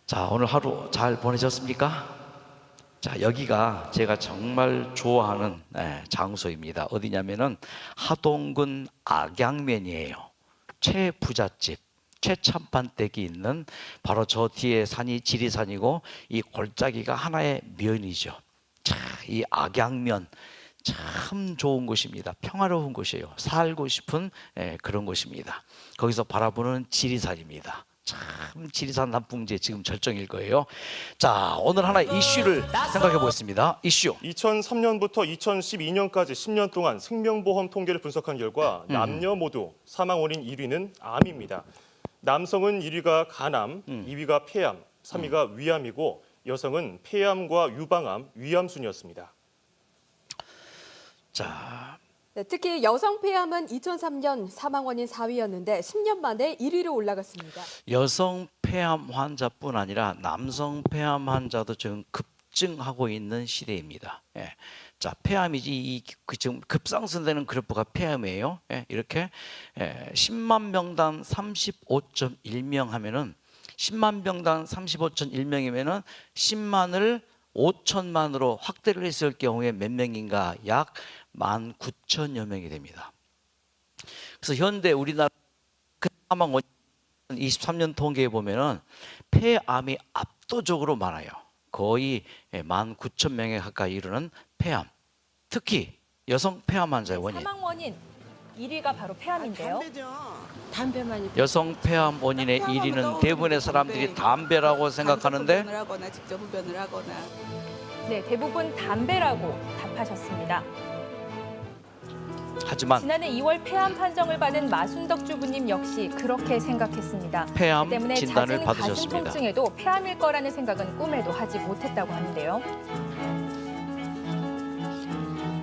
자, 오늘 하루 잘 보내셨습니까? 자, 여기가 제가 정말 좋아하는 장소입니다. 어디냐면은 하동군 악양면이에요. 최부잣집, 최참판댁이 있는 바로 저 뒤에 산이 지리산이고 이 골짜기가 하나의 면이죠. 자, 이 악양면 참 좋은 곳입니다. 평화로운 곳이에요. 살고 싶은 그런 곳입니다. 거기서 바라보는 지리산입니다. 참 지리산 단풍제 지금 절정일 거예요. 자, 오늘 하나 이슈를 생각해 보겠습니다. 이슈. 2003년부터 2012년까지 10년 동안 생명보험 통계를 분석한 결과 남녀 모두 사망 원인 1위는 암입니다. 남성은 1위가 간암, 2위가 폐암, 3위가 위암이고 여성은 폐암과 유방암, 위암 순이었습니다. 자, 네, 특히 여성 폐암은 2003년 사망 원인 4위였는데 10년 만에 1위로 올라갔습니다. 여성 폐암 환자뿐 아니라 남성 폐암 환자도 지금 급증하고 있는 시대입니다. 예. 자, 폐암이지 지금 급상승되는 그래프가 폐암이에요. 예. 이렇게 10만 명당 35.1명 하면은 10만 명당 35.1명이면은 10만을 5천만으로 확대를 했을 경우에 몇 명인가? 약 19,000여 명이 됩니다. 그래서 현대 우리나라 사망 원인 23년 통계에 보면은 폐암이 압도적으로 많아요. 거의 19,000명에 가까이 이르는 폐암. 특히 여성 폐암 환자의 원인. 사망 원인 1위가 바로 폐암인데요. 담배만 여성 폐암 원인의 1위는 대부분의 사람들이 담배라고 생각하는데 흡연을 하거나 직접 흡연을 하거나. 네, 대부분 담배라고 답하셨습니다. 하지만 지난해 2월 폐암 판정을 받은 마순덕 주부님 역시 그렇게 생각했습니다. 폐암 때문에 진단을 잦은 가슴 받으셨습니다. 통증에도 폐암일 거라는 생각은 꿈에도 하지 못했다고 하는데요.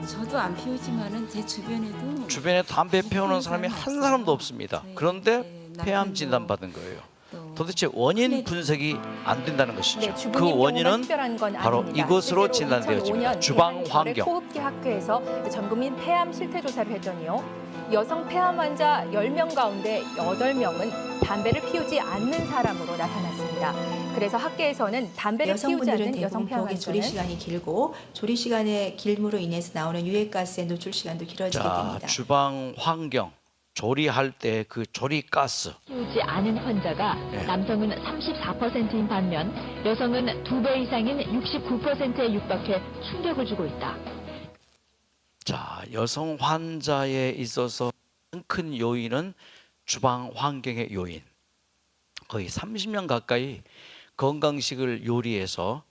저도 안 피우지만은 제 주변에 담배 피우는 사람이 한 사람도 없습니다. 그런데 폐암 진단 받은 거예요. 도대체 원인 분석이 안 된다는 것이죠. 네, 그 주부님 원인은 경우만 특별한 건 바로 아닙니다. 이것으로 실제로 진단되어집니다. 2005년 주방 환경. 호흡기 학회에서 전국민 폐암 실태 조사를 했더니요. 여성 폐암 환자 10명 가운데 8명은 담배를 피우지 않는 사람으로 나타났습니다. 그래서 학계에서는 담배를 피우지 여성분들은 않는 여성 대부분 폐암 벽의 조리 환자는 시간이 길고 조리 시간의 길므로 인해서 나오는 유해가스의 노출 시간도 길어지게 자, 됩니다. 주방 환경. 조리할 때 그 조리가스. 피우지 않은 환자가 남성은 34%인 반면 여성은 2배 이상인 69%에 육박해 충격을 주고 있다. 자, 여성 환자에 있어서 큰 요인은 주방 환경의 요인. 거의 30년 가까이 건강식을 요리해서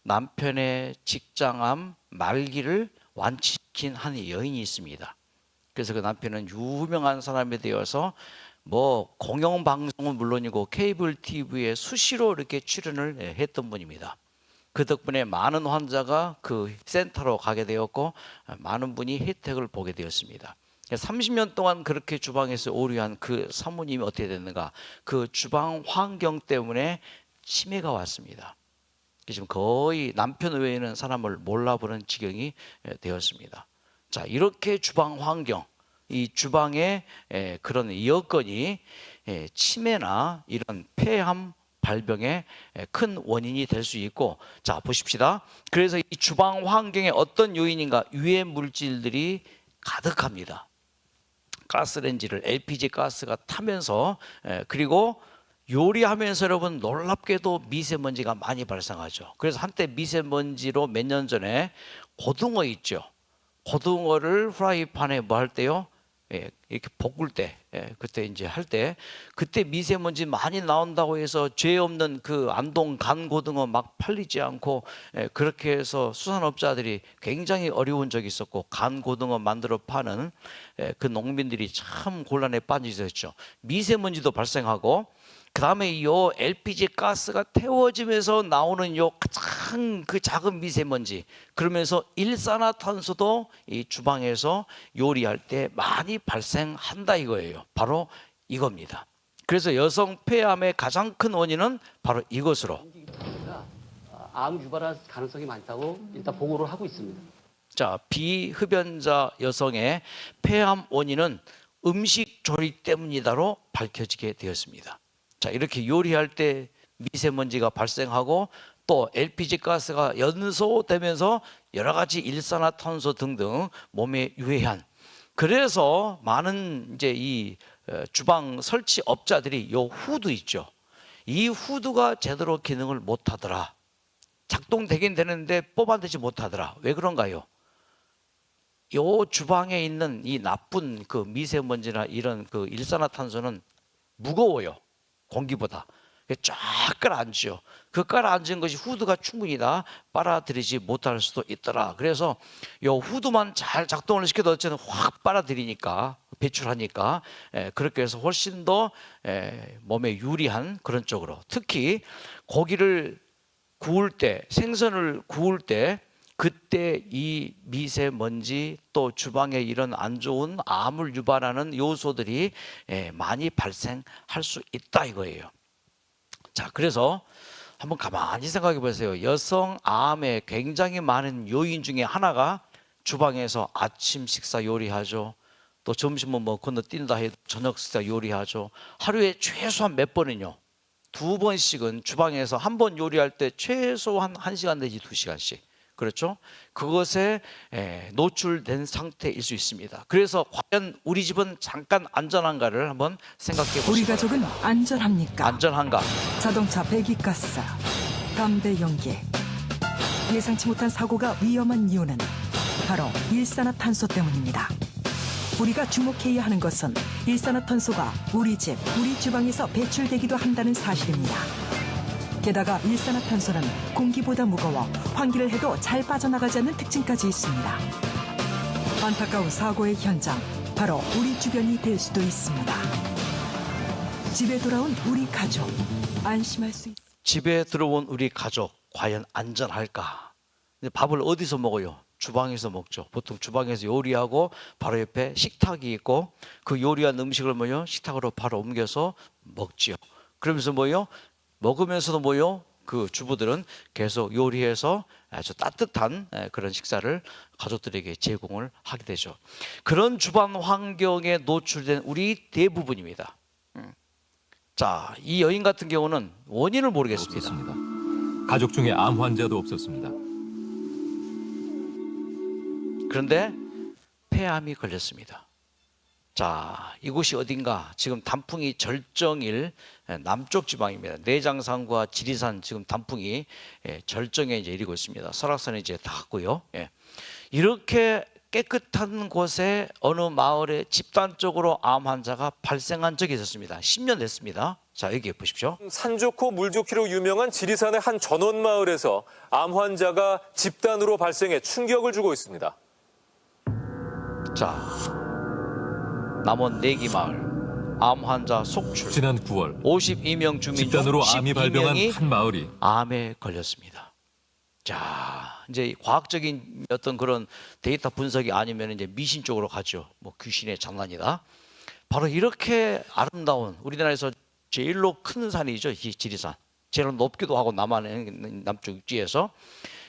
남편의 직장암 말기를 완치시킨 한 여인이 있습니다. 그래서 그 남편은 유명한 사람이 되어서 뭐 공영방송은 물론이고 케이블 TV에 수시로 이렇게 출연을 했던 분입니다. 그 덕분에 많은 환자가 그 센터로 가게 되었고 많은 분이 혜택을 보게 되었습니다. 30년 동안 그렇게 주방에서 오류한 그 사모님이 어떻게 됐는가? 그 주방 환경 때문에 치매가 왔습니다. 지금 거의 남편 외에는 사람을 몰라보는 지경이 되었습니다. 자, 이렇게 주방 환경, 이 주방의 그런 여건이 치매나 이런 폐암 발병의 큰 원인이 될 수 있고, 자, 보십시다. 그래서 이 주방 환경에 어떤 요인인가? 유해 물질들이 가득합니다. 가스레인지를 LPG 가스가 타면서 그리고 요리하면서 여러분 놀랍게도 미세먼지가 많이 발생하죠. 그래서 한때 미세먼지로 몇 년 전에 고등어 있죠. 고등어를 프라이팬에 뭐 할 때요? 이렇게 볶을 때, 그때 이제 할 때, 그때 미세먼지 많이 나온다고 해서 죄 없는 그 안동 간 고등어 막 팔리지 않고 그렇게 해서 수산업자들이 굉장히 어려운 적이 있었고 간 고등어 만들어 파는 그 농민들이 참 곤란에 빠지셨죠. 미세먼지도 발생하고 그 다음에 이 LPG 가스가 태워지면서 나오는 요 가장 그 작은 미세먼지, 그러면서 일산화탄소도 이 주방에서 요리할 때 많이 발생한다 이거예요. 바로 이겁니다. 그래서 여성 폐암의 가장 큰 원인은 바로 이것으로. 암 유발할 가능성이 많다고 일단 보고를 하고 있습니다. 자, 비흡연자 여성의 폐암 원인은 음식 조리 때문이다로 밝혀지게 되었습니다. 자, 이렇게 요리할 때 미세먼지가 발생하고 또 LPG 가스가 연소되면서 여러 가지 일산화탄소 등등 몸에 유해한, 그래서 많은 이제 이 주방 설치 업자들이 요 후드 있죠. 이 후드가 제대로 기능을 못 하더라. 작동되긴 되는데 뽑아내지 못하더라. 왜 그런가요? 요 주방에 있는 이 나쁜 그 미세먼지나 이런 그 일산화탄소는 무거워요. 공기보다. 쫙 깔아앉죠. 그 깔아앉은 것이 후드가 충분히 다 빨아들이지 못할 수도 있더라. 그래서 요 후드만 잘 작동을 시켜도 어쨌든 확 빨아들이니까, 배출하니까, 그렇게 해서 훨씬 더 몸에 유리한 그런 쪽으로, 특히 고기를 구울 때, 생선을 구울 때, 그때 이 미세먼지 또 주방에 이런 안 좋은 암을 유발하는 요소들이 많이 발생할 수 있다 이거예요. 자, 그래서 한번 가만히 생각해 보세요. 여성 암에 굉장히 많은 요인 중에 하나가 주방에서 아침 식사 요리하죠. 또 점심은 뭐 건너뛴다 해도 저녁 식사 요리하죠. 하루에 최소한 몇 번은요, 2번씩은 주방에서 한 번 요리할 때 최소한 1시간 내지 2시간씩, 그렇죠? 그것에 노출된 상태일 수 있습니다. 그래서 과연 우리 집은 잠깐 안전한가를 한번 생각해 보시죠. 우리 가족은 안전합니까? 안전한가? 자동차 배기가스, 담배 연기. 예상치 못한 사고가 위험한 이유는 바로 일산화탄소 때문입니다. 우리가 주목해야 하는 것은 일산화탄소가 우리 집, 우리 주방에서 배출되기도 한다는 사실입니다. 게다가 일산화탄소는 공기보다 무거워 환기를 해도 잘 빠져나가지 않는 특징까지 있습니다. 안타까운 사고의 현장, 바로 우리 주변이 될 수도 있습니다. 집에 돌아온 우리 가족, 안심할 수 있습니다. 집에 들어온 우리 가족 과연 안전할까? 근데 밥을 어디서 먹어요? 주방에서 먹죠. 보통 주방에서 요리하고 바로 옆에 식탁이 있고, 그 요리한 음식을 뭐요? 식탁으로 바로 옮겨서 먹지요. 그러면서 뭐요? 먹으면서도 뭐요? 그 주부들은 계속 요리해서 아주 따뜻한 그런 식사를 가족들에게 제공을 하게 되죠. 그런 주방 환경에 노출된 우리 대부분입니다. 자, 이 여인 같은 경우는 원인을 모르겠습니다. 없었습니다. 가족 중에 암 환자도 없었습니다. 그런데 폐암이 걸렸습니다. 자, 이곳이 어딘가? 지금 단풍이 절정일 남쪽 지방입니다. 내장산과 지리산 지금 단풍이 절정에 이제 이르고 있습니다. 설악산이 이제 닿았고요. 이렇게 깨끗한 곳에 어느 마을에 집단적으로 암 환자가 발생한 적이 있었습니다. 10년 됐습니다. 자, 여기 보십시오. 산 좋고 물 좋기로 유명한 지리산의 한 전원 마을에서 암 환자가 집단으로 발생해 충격을 주고 있습니다. 자, 남원 내기마을 암 환자 속출. 지난 9월 52명 주민 중 집단으로 암이 발병한 12명이 한 마을이 암에 걸렸습니다. 자, 이제 과학적인 어떤 그런 데이터 분석이 아니면 이제 미신 쪽으로 가죠. 뭐 귀신의 장난이다. 바로 이렇게 아름다운, 우리나라에서 제일로 큰 산이죠, 이 지리산. 제일 높기도 하고 남한의 남쪽 육지에서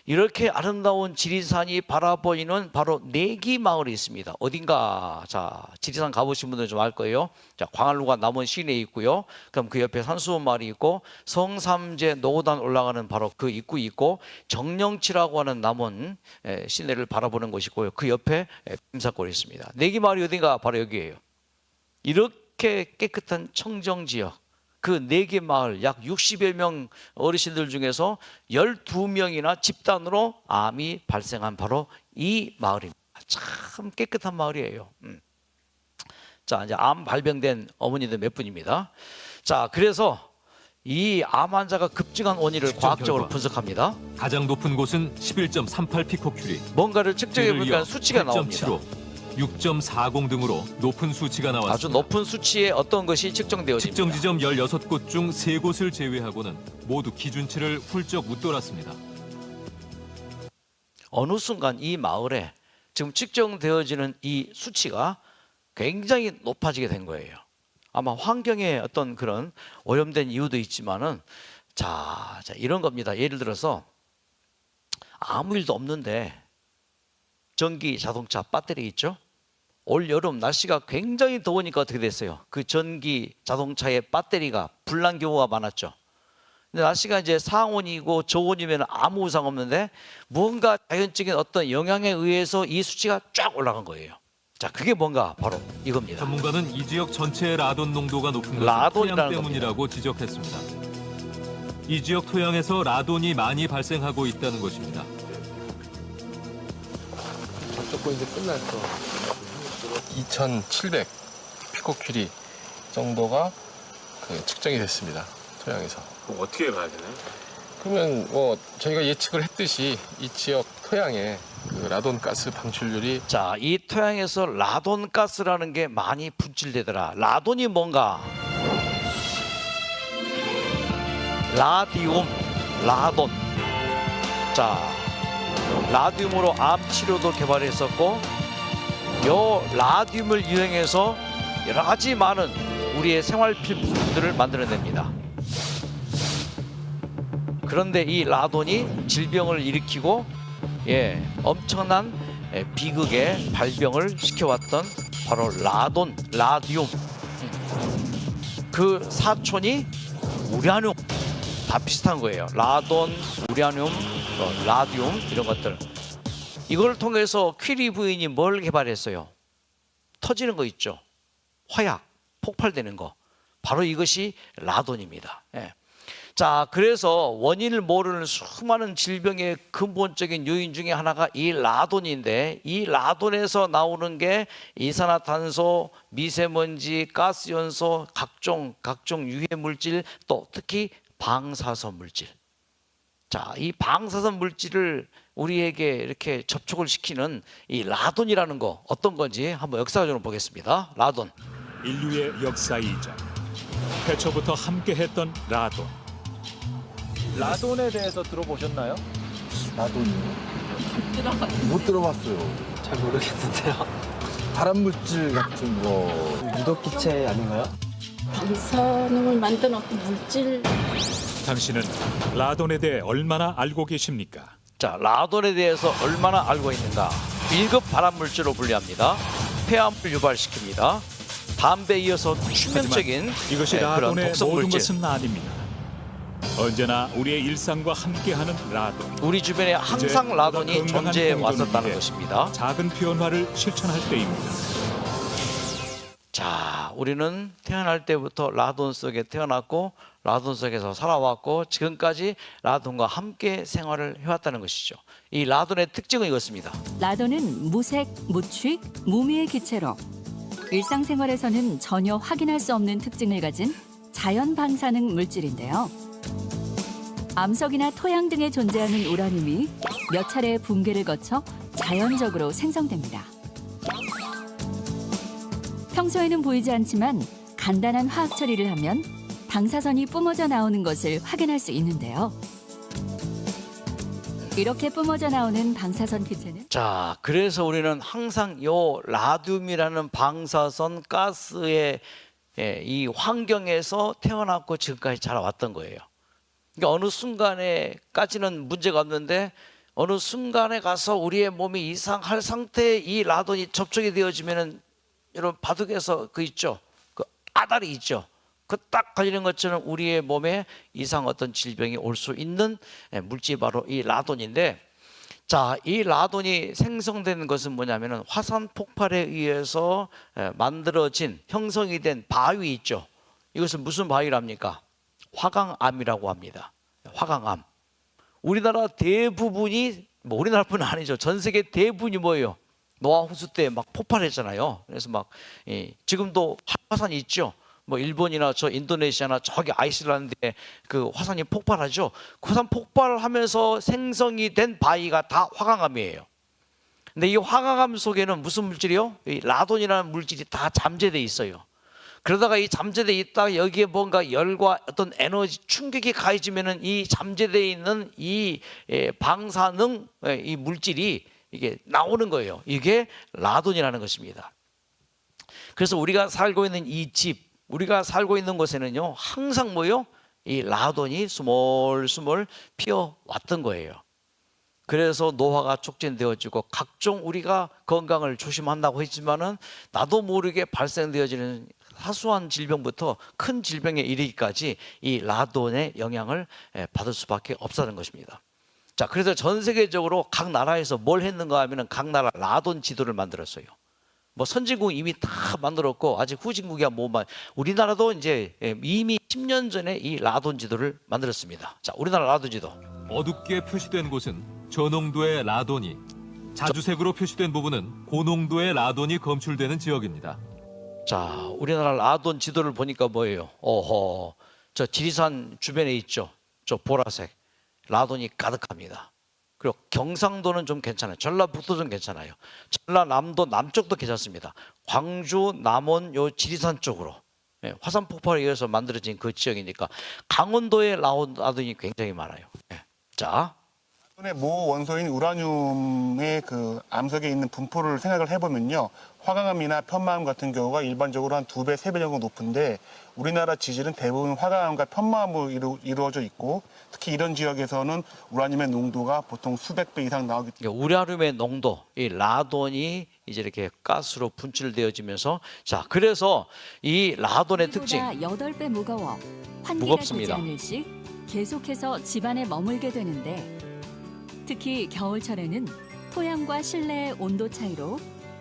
이렇게 아름다운 지리산이 바라보이는 바로 내기 마을이 있습니다. 어딘가? 자, 지리산 가보신 분들은 좀 알 거예요. 자, 광안루가 남원 시내에 있고요. 그럼 그 옆에 산수원 마을이 있고, 성삼제 노고단 올라가는 바로 그 입구 있고, 정령치라고 하는 남원 시내를 바라보는 곳이 있고요. 그 옆에 빔사골이 있습니다. 내기 마을이 어딘가? 바로 여기예요. 이렇게 깨끗한 청정지역, 그 4개 마을 약 60여 명 어르신들 중에서 12명이나 집단으로 암이 발생한 바로 이 마을입니다. 참 깨끗한 마을이에요. 자, 이제 암 발병된 어머니들 몇 분입니다. 자, 그래서 이 암 환자가 급증한 원인을 과학적으로 결과. 분석합니다. 가장 높은 곳은 11.38 피코큐리, 뭔가를 측정해 보니까 수치가 나옵니다. 6.40 등으로 높은 수치가 나왔습니다. 아주 높은 수치의 어떤 것이 측정되어집니다. 측정 지점 16곳 중 3곳을 제외하고는 모두 기준치를 훌쩍 웃돌았습니다. 어느 순간 이 마을에 지금 측정되어지는 이 수치가 굉장히 높아지게 된 거예요. 아마 환경에 어떤 그런 오염된 이유도 있지만은 자 이런 겁니다. 예를 들어서 아무 일도 없는데 전기 자동차 배터리 있죠? 올 여름 날씨가 굉장히 더우니까 어떻게 됐어요? 그 전기 자동차의 배터리가 불난 경우가 많았죠. 근데 날씨가 이제 상온이고 저온이면 아무 이상 없는데 뭔가 자연적인 어떤 영향에 의해서 이 수치가 쫙 올라간 거예요. 자, 그게 뭔가 바로 이겁니다. 전문가는 이 지역 전체의 라돈 농도가 높은 것은 라돈이라는 토양 때문이라고 지적했습니다. 이 지역 토양에서 라돈이 많이 발생하고 있다는 것입니다. 접촉고 이제 끝났어. 2,700 피코큐리 정도가 측정이 됐습니다. 토양에서. 그럼 어떻게 가야 되나요? 그러면 뭐 저희가 예측을 했듯이 이 지역 토양에 라돈 가스 방출률이 자, 이 토양에서 라돈 가스라는 게 많이 분출되더라. 라돈이 뭔가? 라디움, 라돈. 자, 라디움으로 암 치료도 개발했었고, 요 라디움을 이용해서 여러 가지 많은 우리의 생활 필수품들을 만들어냅니다. 그런데 이 라돈이 질병을 일으키고 엄청난 비극의 발병을 시켜왔던 바로 라돈, 라디움. 그 사촌이 우라늄. 다 비슷한 거예요. 라돈, 우라늄, 라디움 이런 것들. 이걸 통해서 퀴리 부인이 뭘 개발했어요? 터지는 거 있죠. 화약, 폭발되는 거. 바로 이것이 라돈입니다. 자, 그래서 원인을 모르는 수많은 질병의 근본적인 요인 중에 하나가 이 라돈인데, 이 라돈에서 나오는 게 이산화탄소, 미세먼지, 가스연소, 각종 유해 물질, 또 특히 방사선 물질. 자, 이 방사선 물질을 우리에게 이렇게 접촉을 시키는 이 라돈이라는 거 어떤 건지 한번 역사적으로 보겠습니다. 라돈. 인류의 역사이자 태초부터 함께했던 라돈. 라돈에 대해서 들어보셨나요? 라돈이요? 못 들어봤어요. 잘 모르겠는데요. 발암물질 같은 거. 유독기체 아닌가요? 방사능을 만든 어떤 물질. 당신은 라돈에 대해 얼마나 알고 계십니까? 자, 라돈에 대해서 얼마나 알고 있는가? 1급 발암물질로 분류합니다. 폐암을 유발시킵니다. 담배에 이어서 치명적인 이것이 그런 라돈의 독성 모든 물질. 것은 아닙니다. 언제나 우리의 일상과 함께하는 라돈. 우리 주변에 항상 라돈이 존재해 왔었다는 것입니다. 작은 변화를 실천할 때입니다. 자, 우리는 태어날 때부터 라돈 속에 태어났고 라돈 속에서 살아왔고 지금까지 라돈과 함께 생활을 해왔다는 것이죠. 이 라돈의 특징은 이것입니다. 라돈은 무색, 무취, 무미의 기체로 일상생활에서는 전혀 확인할 수 없는 특징을 가진 자연 방사능 물질인데요. 암석이나 토양 등에 존재하는 우라늄이 몇 차례의 붕괴를 거쳐 자연적으로 생성됩니다. 평소에는 보이지 않지만 간단한 화학 처리를 하면 방사선이 뿜어져 나오는 것을 확인할 수 있는데요. 이렇게 뿜어져 나오는 방사선 기체는 자, 그래서 우리는 항상 요 라듐이라는 방사선 가스의 이 환경에서 태어났고 지금까지 자라왔던 거예요. 그러니까 어느 순간에까지는 문제가 없는데 어느 순간에 가서 우리의 몸이 이상할 상태에 이 라돈이 접촉이 되어지면은 여러분 바둑에서 그 있죠, 그 아다리 있죠. 그 딱 걸리는 것처럼 우리의 몸에 이상 어떤 질병이 올 수 있는 물질이 바로 이 라돈인데, 자, 이 라돈이 생성되는 것은 뭐냐면은 화산 폭발에 의해서 만들어진 형성이 된 바위 있죠. 이것은 무슨 바위랍니까? 화강암이라고 합니다. 화강암. 우리나라 대부분이, 뭐 우리나라뿐 아니죠. 전 세계 대부분이 뭐예요? 노아 호수 때 막 폭발했잖아요. 그래서 막 지금도 화산이 있죠. 뭐 일본이나 저 인도네시아나 저기 아이슬란드에 그 화산이 폭발하죠. 그 화산 폭발하면서 생성이 된 바위가 다 화강암이에요. 근데 이 화강암 속에는 무슨 물질이요? 이 라돈이라는 물질이 다 잠재돼 있어요. 그러다가 이 잠재돼 있다가 여기에 뭔가 열과 어떤 에너지 충격이 가해지면은 이 잠재돼 있는 이 방사능 이 물질이 이게 나오는 거예요. 이게 라돈이라는 것입니다. 그래서 우리가 살고 있는 이 집, 우리가 살고 있는 곳에는요, 항상 뭐요? 이 라돈이 스멀스멀 피어왔던 거예요. 그래서 노화가 촉진되어지고 각종 우리가 건강을 조심한다고 했지만은 나도 모르게 발생되어지는 사소한 질병부터 큰 질병에 이르기까지 이 라돈의 영향을 받을 수밖에 없다는 것입니다. 자, 그래서 전 세계적으로 각 나라에서 뭘 했는가 하면은 각 나라 라돈 지도를 만들었어요. 뭐 선진국 이미 다 만들었고 아직 후진국이야 뭐만, 우리나라도 이제 이미 10년 전에 이 라돈 지도를 만들었습니다. 자, 우리나라 라돈 지도. 어둡게 표시된 곳은 저농도의 라돈이, 자주색으로 표시된 부분은 고농도의 라돈이 검출되는 지역입니다. 자, 우리나라 라돈 지도를 보니까 뭐예요? 어허, 저 지리산 주변에 있죠. 저 보라색 라돈이 가득합니다. 그리고 경상도는 좀 괜찮아요. 전라북도 좀 괜찮아요. 전라남도 남쪽도 괜찮습니다. 광주, 남원, 요 지리산 쪽으로 화산 폭발에 의해서 만들어진 그 지역이니까 강원도에 라돈이 굉장히 많아요. 자, 라돈의 모 원소인 우라늄의 그 암석에 있는 분포를 생각을 해보면요, 화강암이나 편마암 같은 경우가 일반적으로 한 2배, 3배 정도 높은데 우리나라 지질은 대부분 화강암과 편마암으로 이루어져 있고 특히 이런 지역에서는 우라늄의 농도가 보통 수백 배 이상 나오기 때문에 우라늄의 농도, 이 라돈이 이제 이렇게 가스로 분출되어지면서, 자, 그래서 이 라돈의 특징 8배 무거워 환기가 무겁습니다. 되지 않을 시 계속해서 집안에 머물게 되는데, 특히 겨울철에는 토양과 실내의 온도 차이로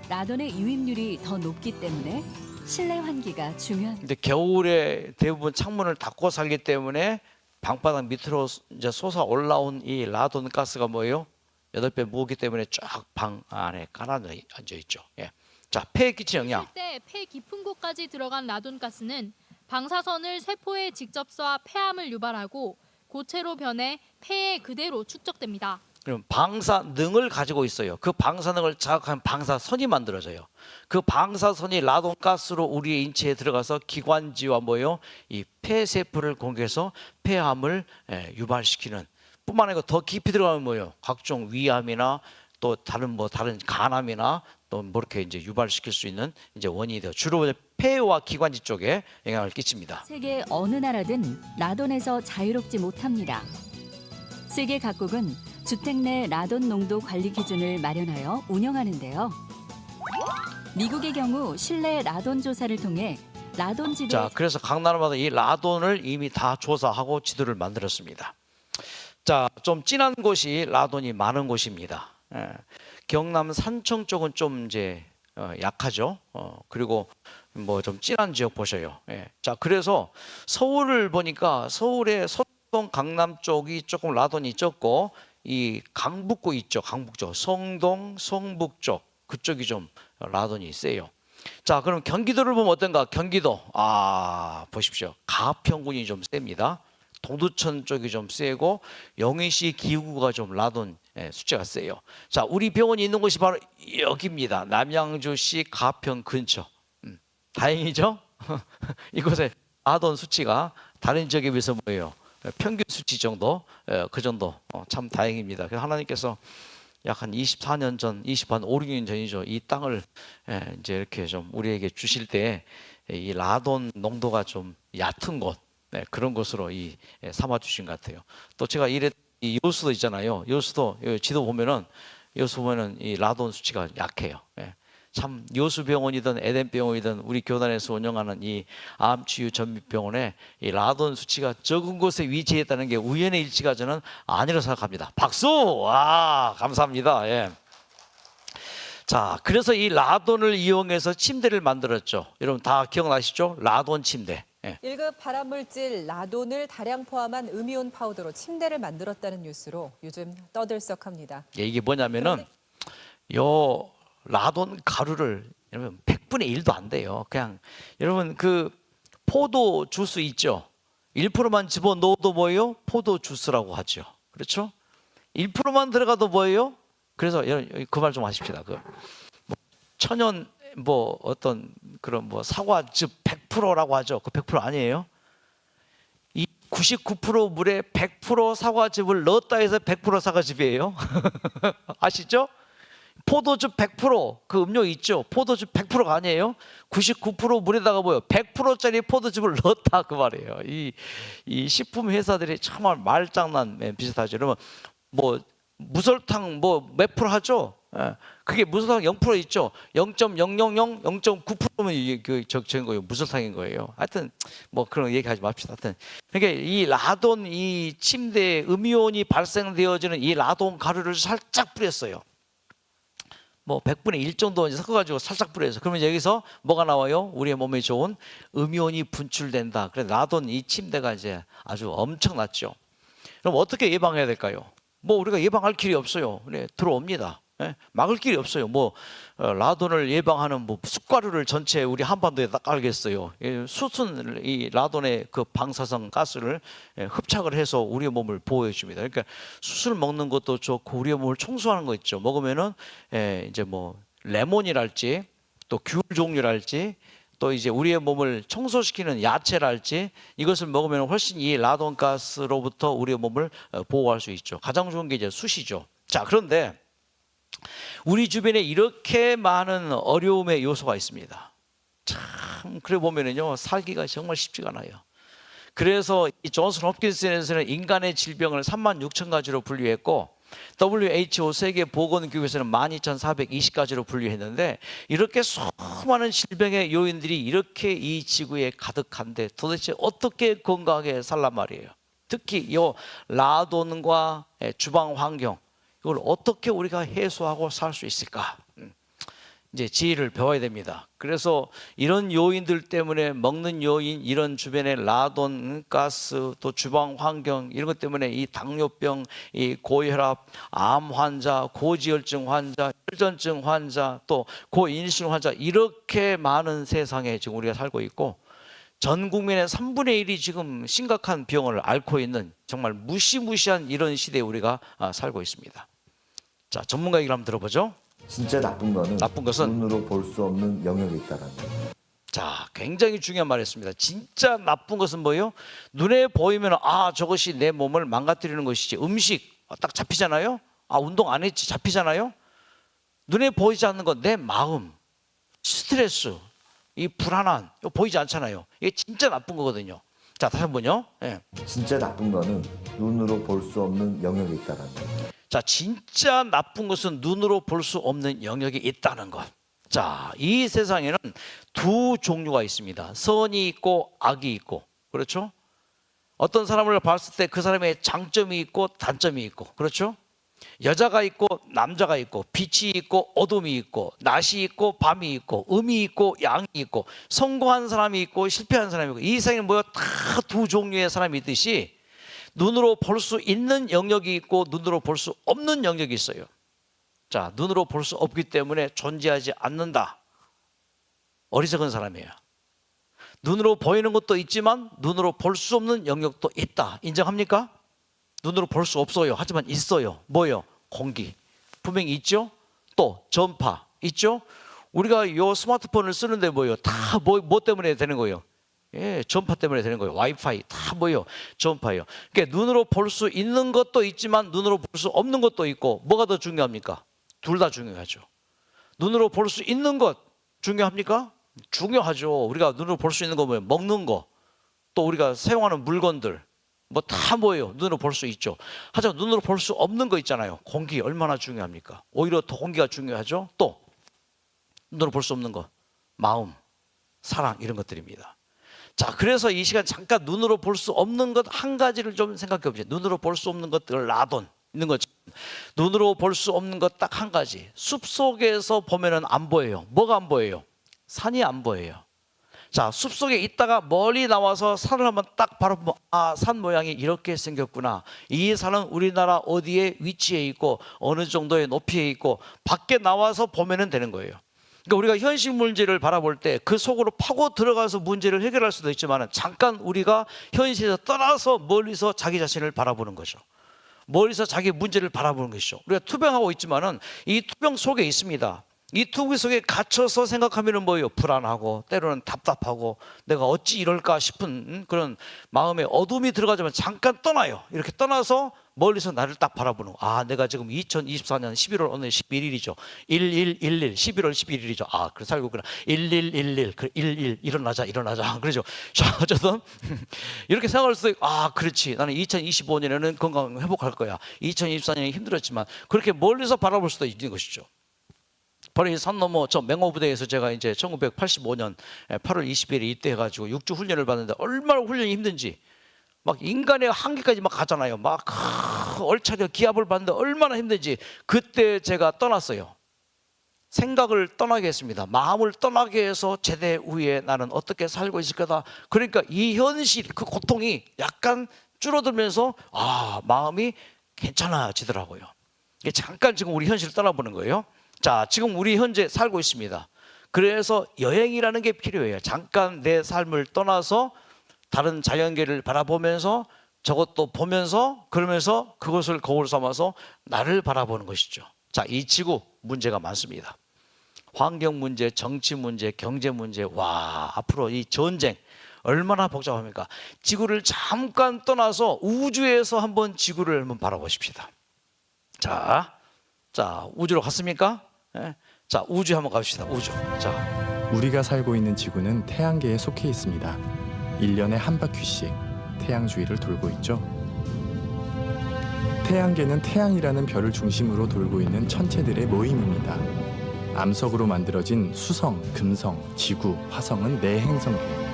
라돈의 유입률이 더 높기 때문에 실내 환기가 중요합니다. 근데 겨울에 대부분 창문을 닫고 살기 때문에 방바닥 밑으로 이제 솟아 올라온 이 라돈 가스가 뭐예요? 8배 무겁기 때문에 쫙 방 안에 가라앉아 있죠. 예. 자, 폐에 끼친 영향. 때 폐 깊은 곳까지 들어간 라돈 가스는 방사선을 세포에 직접 쏴 폐암을 유발하고 고체로 변해 폐에 그대로 축적됩니다. 그럼 방사능을 가지고 있어요. 그 방사능을 자극한 방사선이 만들어져요. 그 방사선이 라돈 가스로 우리의 인체에 들어가서 기관지와 뭐요? 이 폐세포를 공격해서 폐암을 유발시키는, 뿐만 아니라 더 깊이 들어가면 뭐요? 각종 위암이나 또 다른 간암이나 또 뭐 이렇게 이제 유발시킬 수 있는 이제 원인이 돼요. 주로 폐와 기관지 쪽에 영향을 끼칩니다. 세계 어느 나라든 라돈에서 자유롭지 못합니다. 세계 각국은 주택 내 라돈 농도 관리 기준을 마련하여 운영하는데요. 미국의 경우 실내 라돈 조사를 통해 라돈 지도. 자, 그래서 각 나라마다 이 라돈을 이미 다 조사하고 지도를 만들었습니다. 자, 좀 진한 곳이 라돈이 많은 곳입니다. 경남 산청 쪽은 좀 이제 약하죠. 그리고 뭐 좀 진한 지역 보셔요. 자, 그래서 서울을 보니까 서울의 서동 강남 쪽이 조금 라돈이 적고, 이 강북구 있죠. 강북 쪽, 성동, 성북 쪽 그쪽이 좀 라돈이 세요. 자, 그럼 경기도를 보면 어떤가? 경기도, 보십시오. 가평군이 좀 셉니다. 동두천 쪽이 좀 세고 영희시 기구가 좀 라돈 수치가 세요. 자, 우리 병원이 있는 곳이 바로 여기입니다. 남양주시 가평 근처. 다행이죠? 이곳에 라돈 수치가 다른 지역에 비해서 뭐예요? 평균 수치 정도, 그 정도. 참 다행입니다. 그래서 하나님께서 약 한 24년 전, 5, 6년 전이죠. 이 땅을 이제 이렇게 좀 우리에게 주실 때 이 라돈 농도가 좀 얕은 곳, 그런 곳으로 삼아 주신 것 같아요. 또 제가 이 여수도 있잖아요. 여수도 지도 보면은 이 라돈 수치가 약해요. 참 여수병원이든 에덴병원이든 우리 교단에서 운영하는 이 암치유 전문병원에 이 라돈 수치가 적은 곳에 위치했다는 게 우연의 일치가 저는 아니라고 생각합니다. 박수! 와, 감사합니다. 예. 자, 그래서 이 라돈을 이용해서 침대를 만들었죠. 여러분 다 기억나시죠? 라돈 침대. 1급 발암물질 라돈을 다량 포함한 음이온 파우더로 침대를 만들었다는 뉴스로 요즘 떠들썩합니다. 이게 뭐냐면은 요 라돈 가루를 여러분 100분의 1도 안 돼요. 그냥 여러분 그 포도 주스 있죠? 1%만 집어넣어도 뭐예요? 포도 주스라고 하죠. 그렇죠? 1%만 들어가도 뭐예요? 그래서 그 말 좀 하십시다. 그 천연 뭐 어떤 그런 뭐 사과즙 100%라고 하죠. 그 100% 아니에요. 이 99% 물에 100% 사과즙을 넣었다 해서 100% 사과즙이에요. 아시죠? 포도즙 100% 그 음료 있죠. 포도즙 100%가 아니에요. 99% 물에다가 뭐요? 100%짜리 포도즙을 넣었다 그 말이에요. 이 식품 회사들이 정말 말장난 비슷하죠. 여러분 뭐 무설탕 뭐 몇 프로 하죠? 그게 무설탕 0% 있죠. 0.000, 0.9%면 이게 그 적은 거예요. 무설탕인 거예요. 하여튼 뭐 그런 얘기하지 맙시다. 하여튼 그러니까 이 라돈 이 침대에 음이온이 발생되어지는 이 라돈 가루를 살짝 뿌렸어요. 뭐 100분의 1 정도 이제 섞어가지고 살짝 뿌려서 그러면 여기서 뭐가 나와요? 우리의 몸에 좋은 음이온이 분출된다. 그래서 라돈 이 침대가 이제 아주 엄청났죠. 그럼 어떻게 예방해야 될까요? 뭐 우리가 예방할 길이 없어요. 그래 들어옵니다. 예? 막을 길이 없어요. 뭐 라돈을 예방하는 뭐 숯가루를 전체 우리 한반도에 딱 깔겠어요. 숯은 이 라돈의 그 방사성 가스를 흡착을 해서 우리의 몸을 보호해 줍니다. 그러니까 숯을 먹는 것도 좋고 우리의 몸을 청소하는 거 있죠. 먹으면은 이제 뭐 레몬이랄지 또 귤 종류랄지 또 이제 우리의 몸을 청소시키는 야채랄지 이것을 먹으면 훨씬 이 라돈 가스로부터 우리의 몸을 보호할 수 있죠. 가장 좋은 게 이제 숯이죠. 자, 그런데 우리 주변에 이렇게 많은 어려움의 요소가 있습니다. 참 그래 보면은요 살기가 정말 쉽지가 않아요. 그래서 이 존슨 홉킨스에서는 인간의 질병을 36,000가지로 분류했고 WHO 세계보건기구에서는 12,420가지로 분류했는데 이렇게 수많은 질병의 요인들이 이렇게 이 지구에 가득한데 도대체 어떻게 건강하게 살란 말이에요. 특히 이 라돈과 주방 환경 이걸 어떻게 우리가 해소하고 살 수 있을까? 이제 지혜를 배워야 됩니다. 그래서 이런 요인들 때문에 먹는 요인, 이런 주변의 라돈, 가스, 또 주방 환경 이런 것 때문에 이 당뇨병, 이 고혈압, 암 환자, 고지혈증 환자, 혈전증 환자, 또 고인슐린 환자 이렇게 많은 세상에 지금 우리가 살고 있고 전 국민의 3분의 1이 지금 심각한 병을 앓고 있는 정말 무시무시한 이런 시대에 우리가 살고 있습니다. 자, 전문가 얘기를 한번 들어보죠. 진짜 나쁜 것은 눈으로 볼 수 없는 영역이 있다는 거예요. 자, 굉장히 중요한 말이었습니다. 진짜 나쁜 것은 뭐예요? 눈에 보이면 아 저것이 내 몸을 망가뜨리는 것이지. 음식 딱 잡히잖아요. 아 운동 안 했지 잡히잖아요. 눈에 보이지 않는 것, 내 마음, 스트레스, 이 불안한 이거 보이지 않잖아요. 이게 진짜 나쁜 거거든요. 자, 다시 한번요. 예. 진짜 나쁜 거는 눈으로 볼 수 없는 영역이 있다는 거예요. 자, 진짜 나쁜 것은 눈으로 볼 수 없는 영역이 있다는 것. 자, 이 세상에는 두 종류가 있습니다. 선이 있고 악이 있고, 그렇죠? 어떤 사람을 봤을 때 그 사람의 장점이 있고 단점이 있고, 그렇죠? 여자가 있고 남자가 있고, 빛이 있고 어둠이 있고, 낮이 있고 밤이 있고, 음이 있고 양이 있고, 성공한 사람이 있고 실패한 사람이 있고, 이 세상에 뭐야 다 두 종류의 사람이 있듯이 눈으로 볼 수 있는 영역이 있고 눈으로 볼 수 없는 영역이 있어요. 자, 눈으로 볼 수 없기 때문에 존재하지 않는다. 어리석은 사람이에요. 눈으로 보이는 것도 있지만 눈으로 볼 수 없는 영역도 있다. 인정합니까? 눈으로 볼 수 없어요. 하지만 있어요. 뭐예요? 공기. 분명히 있죠? 또 전파 있죠? 우리가 이 스마트폰을 쓰는데 뭐예요? 다 뭐 때문에 되는 거예요? 예, 전파 때문에 되는 거예요. 와이파이 다 뭐예요? 전파예요. 그러니까 눈으로 볼 수 있는 것도 있지만 눈으로 볼 수 없는 것도 있고 뭐가 더 중요합니까? 둘 다 중요하죠. 눈으로 볼 수 있는 것 중요합니까? 중요하죠. 우리가 눈으로 볼 수 있는 거 뭐예요? 먹는 거, 또 우리가 사용하는 물건들 뭐 다 뭐예요? 눈으로 볼 수 있죠. 하지만 눈으로 볼 수 없는 거 있잖아요. 공기 얼마나 중요합니까? 오히려 더 공기가 중요하죠. 또 눈으로 볼 수 없는 거, 마음, 사랑 이런 것들입니다. 자, 그래서 이 시간 잠깐 눈으로 볼 수 없는 것 한 가지를 좀 생각해 보세요. 눈으로 볼 수 없는 것들 라돈 있는 거죠. 눈으로 볼 수 없는 것 딱 한 가지. 숲속에서 보면은 안 보여요. 뭐가 안 보여요? 산이 안 보여요. 자, 숲속에 있다가 멀리 나와서 산을 한번 딱 바라보면 아, 산 모양이 이렇게 생겼구나. 이 산은 우리나라 어디에 위치해 있고 어느 정도의 높이에 있고 밖에 나와서 보면은 되는 거예요. 그러니까 우리가 현실 문제를 바라볼 때 그 속으로 파고 들어가서 문제를 해결할 수도 있지만 잠깐 우리가 현실에서 떠나서 멀리서 자기 자신을 바라보는 거죠. 멀리서 자기 문제를 바라보는 것이죠. 우리가 투병하고 있지만은 이 투병 속에 있습니다. 이 투병 속에 갇혀서 생각하면은 뭐예요? 불안하고 때로는 답답하고 내가 어찌 이럴까 싶은 그런 마음에 어둠이 들어가지만 잠깐 떠나요. 이렇게 떠나서 멀리서 나를 딱 바라보는 거. 아, 내가 지금 2024년 11월 오늘 11일이죠. 1111 11월 11일이죠. 아, 그래 살고 있구나. 1111 그 11 일어나자. 그러죠. 자, 어쨌든 이렇게 생각할 수도 있고 아, 그렇지. 나는 2025년에는 건강 회복할 거야. 2024년이 힘들었지만 그렇게 멀리서 바라볼 수도 있는 것이죠. 바로 이 산 너머 저 맹호부대에서 제가 이제 1985년 8월 20일에 입대해가지고 6주 훈련을 받는데 얼마나 훈련이 힘든지 막 인간의 한계까지 막 가잖아요. 막 얼차려 기압을 받는데 얼마나 힘든지 그때 제가 떠났어요. 생각을 떠나게 했습니다. 마음을 떠나게 해서 제대 후에 나는 어떻게 살고 있을 거다. 그러니까 이 현실, 그 고통이 약간 줄어들면서 마음이 괜찮아지더라고요. 이게 잠깐 지금 우리 현실을 떠나보는 거예요. 자, 지금 우리 현재 살고 있습니다. 그래서 여행이라는 게 필요해요. 잠깐 내 삶을 떠나서 다른 자연계를 바라보면서 저것도 보면서 그러면서 그것을 거울 삼아서 나를 바라보는 것이죠. 자, 이 지구 문제가 많습니다. 환경 문제, 정치 문제, 경제 문제. 와, 앞으로 이 전쟁 얼마나 복잡합니까? 지구를 잠깐 떠나서 우주에서 한번 지구를 한번 바라보십시다. 자, 우주로 갔습니까? 네. 자, 우주 한번 가봅시다. 우주. 자, 우리가 살고 있는 지구는 태양계에 속해 있습니다. 1년에 한 바퀴씩 태양 주위를 돌고 있죠. 태양계는 태양이라는 별을 중심으로 돌고 있는 천체들의 모임입니다. 암석으로 만들어진 수성, 금성, 지구, 화성은 내행성계.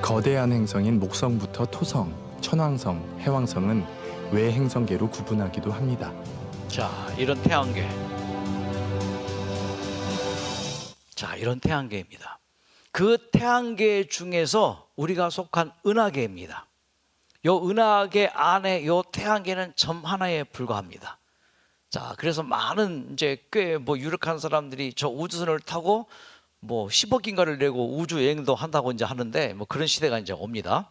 거대한 행성인 목성부터 토성, 천왕성, 해왕성은 외행성계로 구분하기도 합니다. 자, 이런 태양계. 자, 이런 태양계입니다. 그 태양계 중에서 우리가 속한 은하계입니다. 요 은하계 안에 요 태양계는 점 하나에 불과합니다. 자, 그래서 많은 이제 꽤 유력한 사람들이 저 우주선을 타고 10억인가를 내고 우주 여행도 한다고 이제 하는데 그런 시대가 이제 옵니다.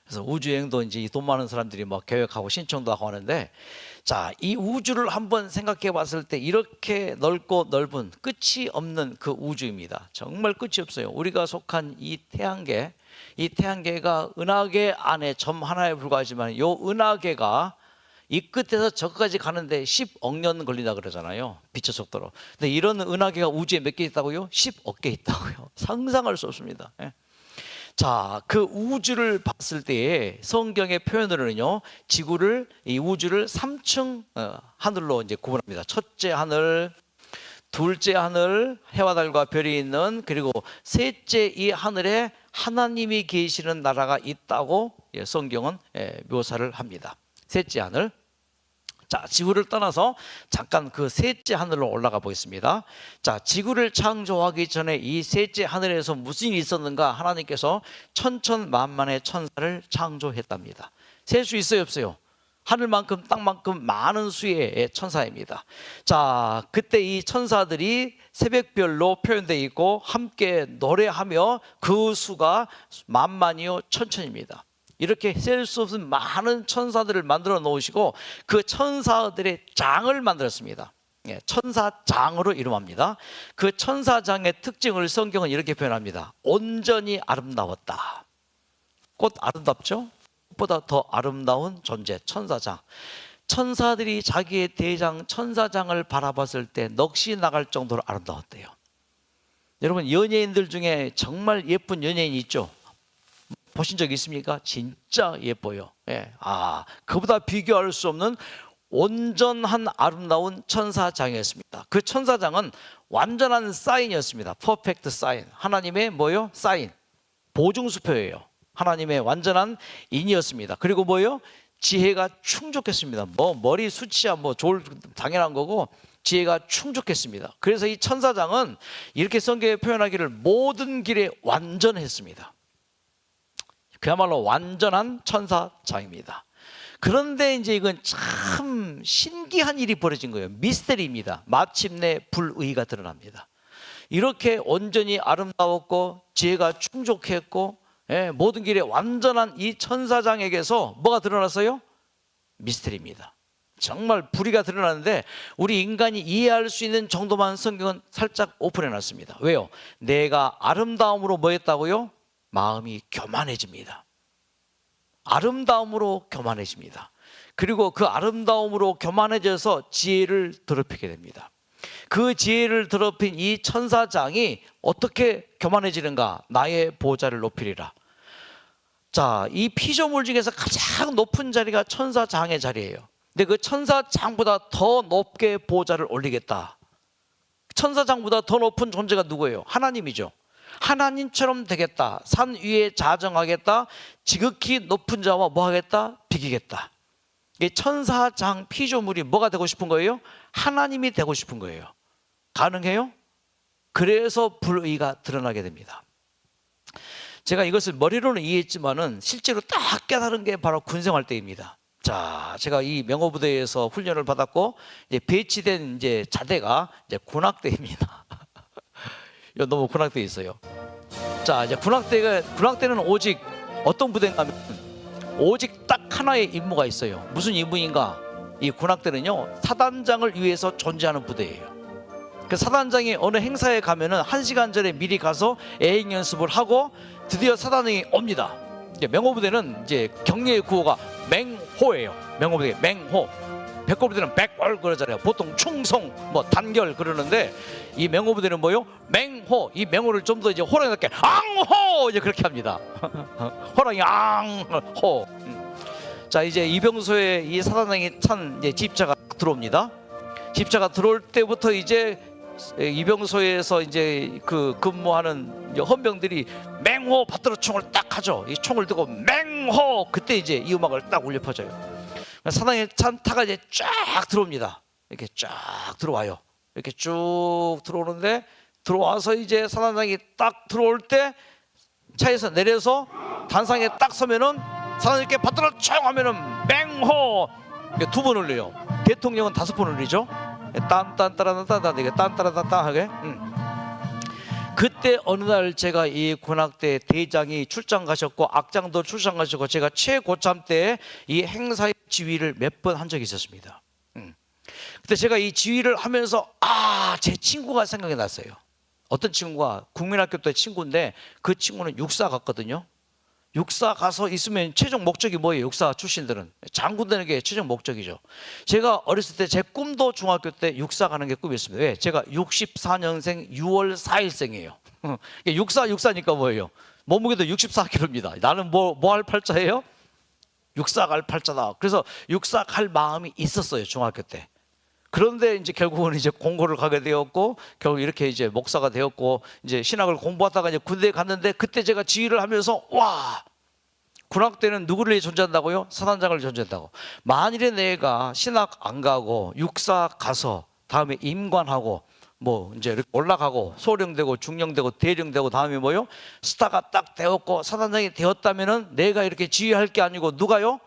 그래서 우주 여행도 이제 돈 많은 사람들이 계획하고 신청도 하고 하는데, 자, 이 우주를 한번 생각해 봤을 때 이렇게 넓고 넓은 끝이 없는 그 우주입니다. 정말 끝이 없어요. 우리가 속한 이 태양계가 은하계 안에 점 하나에 불과하지만 이 은하계가 이 끝에서 저까지 가는데 10억 년 걸린다 그러잖아요. 빛의 속도로. 근데 이런 은하계가 우주에 몇 개 있다고요? 10억 개 있다고요. 상상할 수 없습니다. 자, 그 우주를 봤을 때에 성경의 표현으로는요, 이 우주를 3층 하늘로 이제 구분합니다. 첫째 하늘, 둘째 하늘, 해와 달과 별이 있는, 그리고 셋째 이 하늘에 하나님이 계시는 나라가 있다고 성경은 묘사를 합니다. 셋째 하늘. 자, 지구를 떠나서 잠깐 그 셋째 하늘로 올라가 보겠습니다. 자, 지구를 창조하기 전에 이 셋째 하늘에서 무슨 일이 있었는가? 하나님께서 천천만만의 천사를 창조했답니다. 셀 수 있어요, 없어요? 하늘만큼 땅만큼 많은 수의 천사입니다. 자, 그때 이 천사들이 새벽별로 표현되어 있고 함께 노래하며 그 수가 만만이요 천천입니다. 이렇게 셀 수 없는 많은 천사들을 만들어 놓으시고 그 천사들의 장을 만들었습니다. 천사장으로 이름합니다. 그 천사장의 특징을 성경은 이렇게 표현합니다. 온전히 아름다웠다. 꽃 아름답죠? 꽃보다 더 아름다운 존재, 천사장. 천사들이 자기의 대장 천사장을 바라봤을 때 넋이 나갈 정도로 아름다웠대요. 여러분, 연예인들 중에 정말 예쁜 연예인이 있죠? 보신 적 있습니까? 진짜 예뻐요. 그보다 비교할 수 없는 온전한 아름다운 천사장이었습니다. 그 천사장은 완전한 사인이었습니다. 퍼펙트 사인. 하나님의 뭐요? 사인. 보증수표예요. 하나님의 완전한 인이었습니다. 그리고 뭐요? 지혜가 충족했습니다. 머리 숱이야 당연한 거고 지혜가 충족했습니다. 그래서 이 천사장은 이렇게 성경에 표현하기를 모든 길에 완전했습니다. 그야말로 완전한 천사장입니다. 그런데 이제 이건 참 신기한 일이 벌어진 거예요. 미스터리입니다. 마침내 불의가 드러납니다. 이렇게 온전히 아름다웠고 지혜가 충족했고 모든 길에 완전한 이 천사장에게서 뭐가 드러났어요? 미스터리입니다. 정말 불의가 드러나는데 우리 인간이 이해할 수 있는 정도만 성경은 살짝 오픈해 놨습니다. 왜요? 내가 아름다움으로 뭐 했다고요? 마음이 교만해집니다. 아름다움으로 교만해집니다. 그리고 그 아름다움으로 교만해져서 지혜를 더럽히게 됩니다. 그 지혜를 더럽힌 이 천사장이 어떻게 교만해지는가? 나의 보좌를 높이리라. 자, 이 피조물 중에서 가장 높은 자리가 천사장의 자리예요. 근데 그 천사장보다 더 높게 보좌를 올리겠다. 천사장보다 더 높은 존재가 누구예요? 하나님이죠. 하나님처럼 되겠다. 산 위에 자정하겠다. 지극히 높은 자와 뭐 하겠다? 비기겠다. 이 천사장 피조물이 뭐가 되고 싶은 거예요? 하나님이 되고 싶은 거예요. 가능해요? 그래서 불의가 드러나게 됩니다. 제가 이것을 머리로는 이해했지만은 실제로 딱 깨달은 게 바로 군생활 때입니다. 자, 제가 이 명호부대에서 훈련을 받았고 이제 배치된 이제 자대가 이제 군악대입니다. 이거 너무 군악대 있어요. 자, 이제 군악대는 오직 어떤 부대인가 하면 오직 딱 하나의 임무가 있어요. 무슨 임무인가? 이 군악대는요, 사단장을 위해서 존재하는 부대예요. 그 사단장이 어느 행사에 가면은 1시간 전에 미리 가서 애행 연습을 하고 드디어 사단장이 옵니다. 이제 명호부대는 이제 격려의 구호가 맹호예요. 명호부대 맹호. 백골부대는 백월 그러잖아요. 보통 충성, 뭐 단결 그러는데 이 명호부대는 뭐요? 맹호. 이 맹호를 좀 더 이제 호랑이답게 앙호 이제 그렇게 합니다. 호랑이 앙호. 자, 이제 이병소에 이 사단장이 찬 이제 집차가 들어옵니다. 집차가 들어올 때부터 이제 이병소에서 이제 그 근무하는 헌병들이 맹호 받들어 총을 딱 하죠. 이 총을 들고 맹호. 그때 이제 이 음악을 딱 울려 퍼져요. 사단장이 차가 이제 쫙 들어옵니다. 이렇게 쫙 들어와요. 이렇게 쭉 들어오는데 들어와서 이제 사단장이 딱 들어올 때 차에서 내려서 단상에 딱 서면은 사단장이 이렇게 받들어 총 하면은 맹호. 2번 울려요. 대통령은 5번 울리죠. 딴딴따라딴딴 이게 딴따라딴딴 하게. 그때 어느 날 제가 이 군악대 대장이 출장 가셨고 악장도 출장 가셨고 제가 최고참 때 이 행사의 지휘를 몇 번 한 적이 있었습니다. 그때 제가 이 지휘를 하면서 제 친구가 생각이 났어요. 어떤 친구가 국민학교 때 친구인데 그 친구는 육사 갔거든요. 육사 가서 있으면 최종 목적이 뭐예요? 육사 출신들은 장군 되는 게 최종 목적이죠. 제가 어렸을 때 제 꿈도 중학교 때 육사 가는 게 꿈이었습니다. 왜? 제가 64년생 6월 4일생이에요. 육사니까 뭐예요? 몸무게도 64kg입니다. 나는 뭐 할 팔자예요? 육사 갈 팔자다. 그래서 육사 갈 마음이 있었어요, 중학교 때. 그런데 이제 결국은 이제 공고를 가게 되었고 결국 이렇게 이제 목사가 되었고 이제 신학을 공부하다가 이제 군대에 갔는데 그때 제가 지휘를 하면서 와, 군악대는 누구를 존재한다고요? 사단장을 존재한다고. 만일에 내가 신학 안 가고 육사 가서 다음에 임관하고 뭐 이제 이렇게 올라가고 소령되고 중령되고 대령되고 다음에 뭐요? 스타가 딱 되었고 사단장이 되었다면은 내가 이렇게 지휘할 게 아니고 누가요?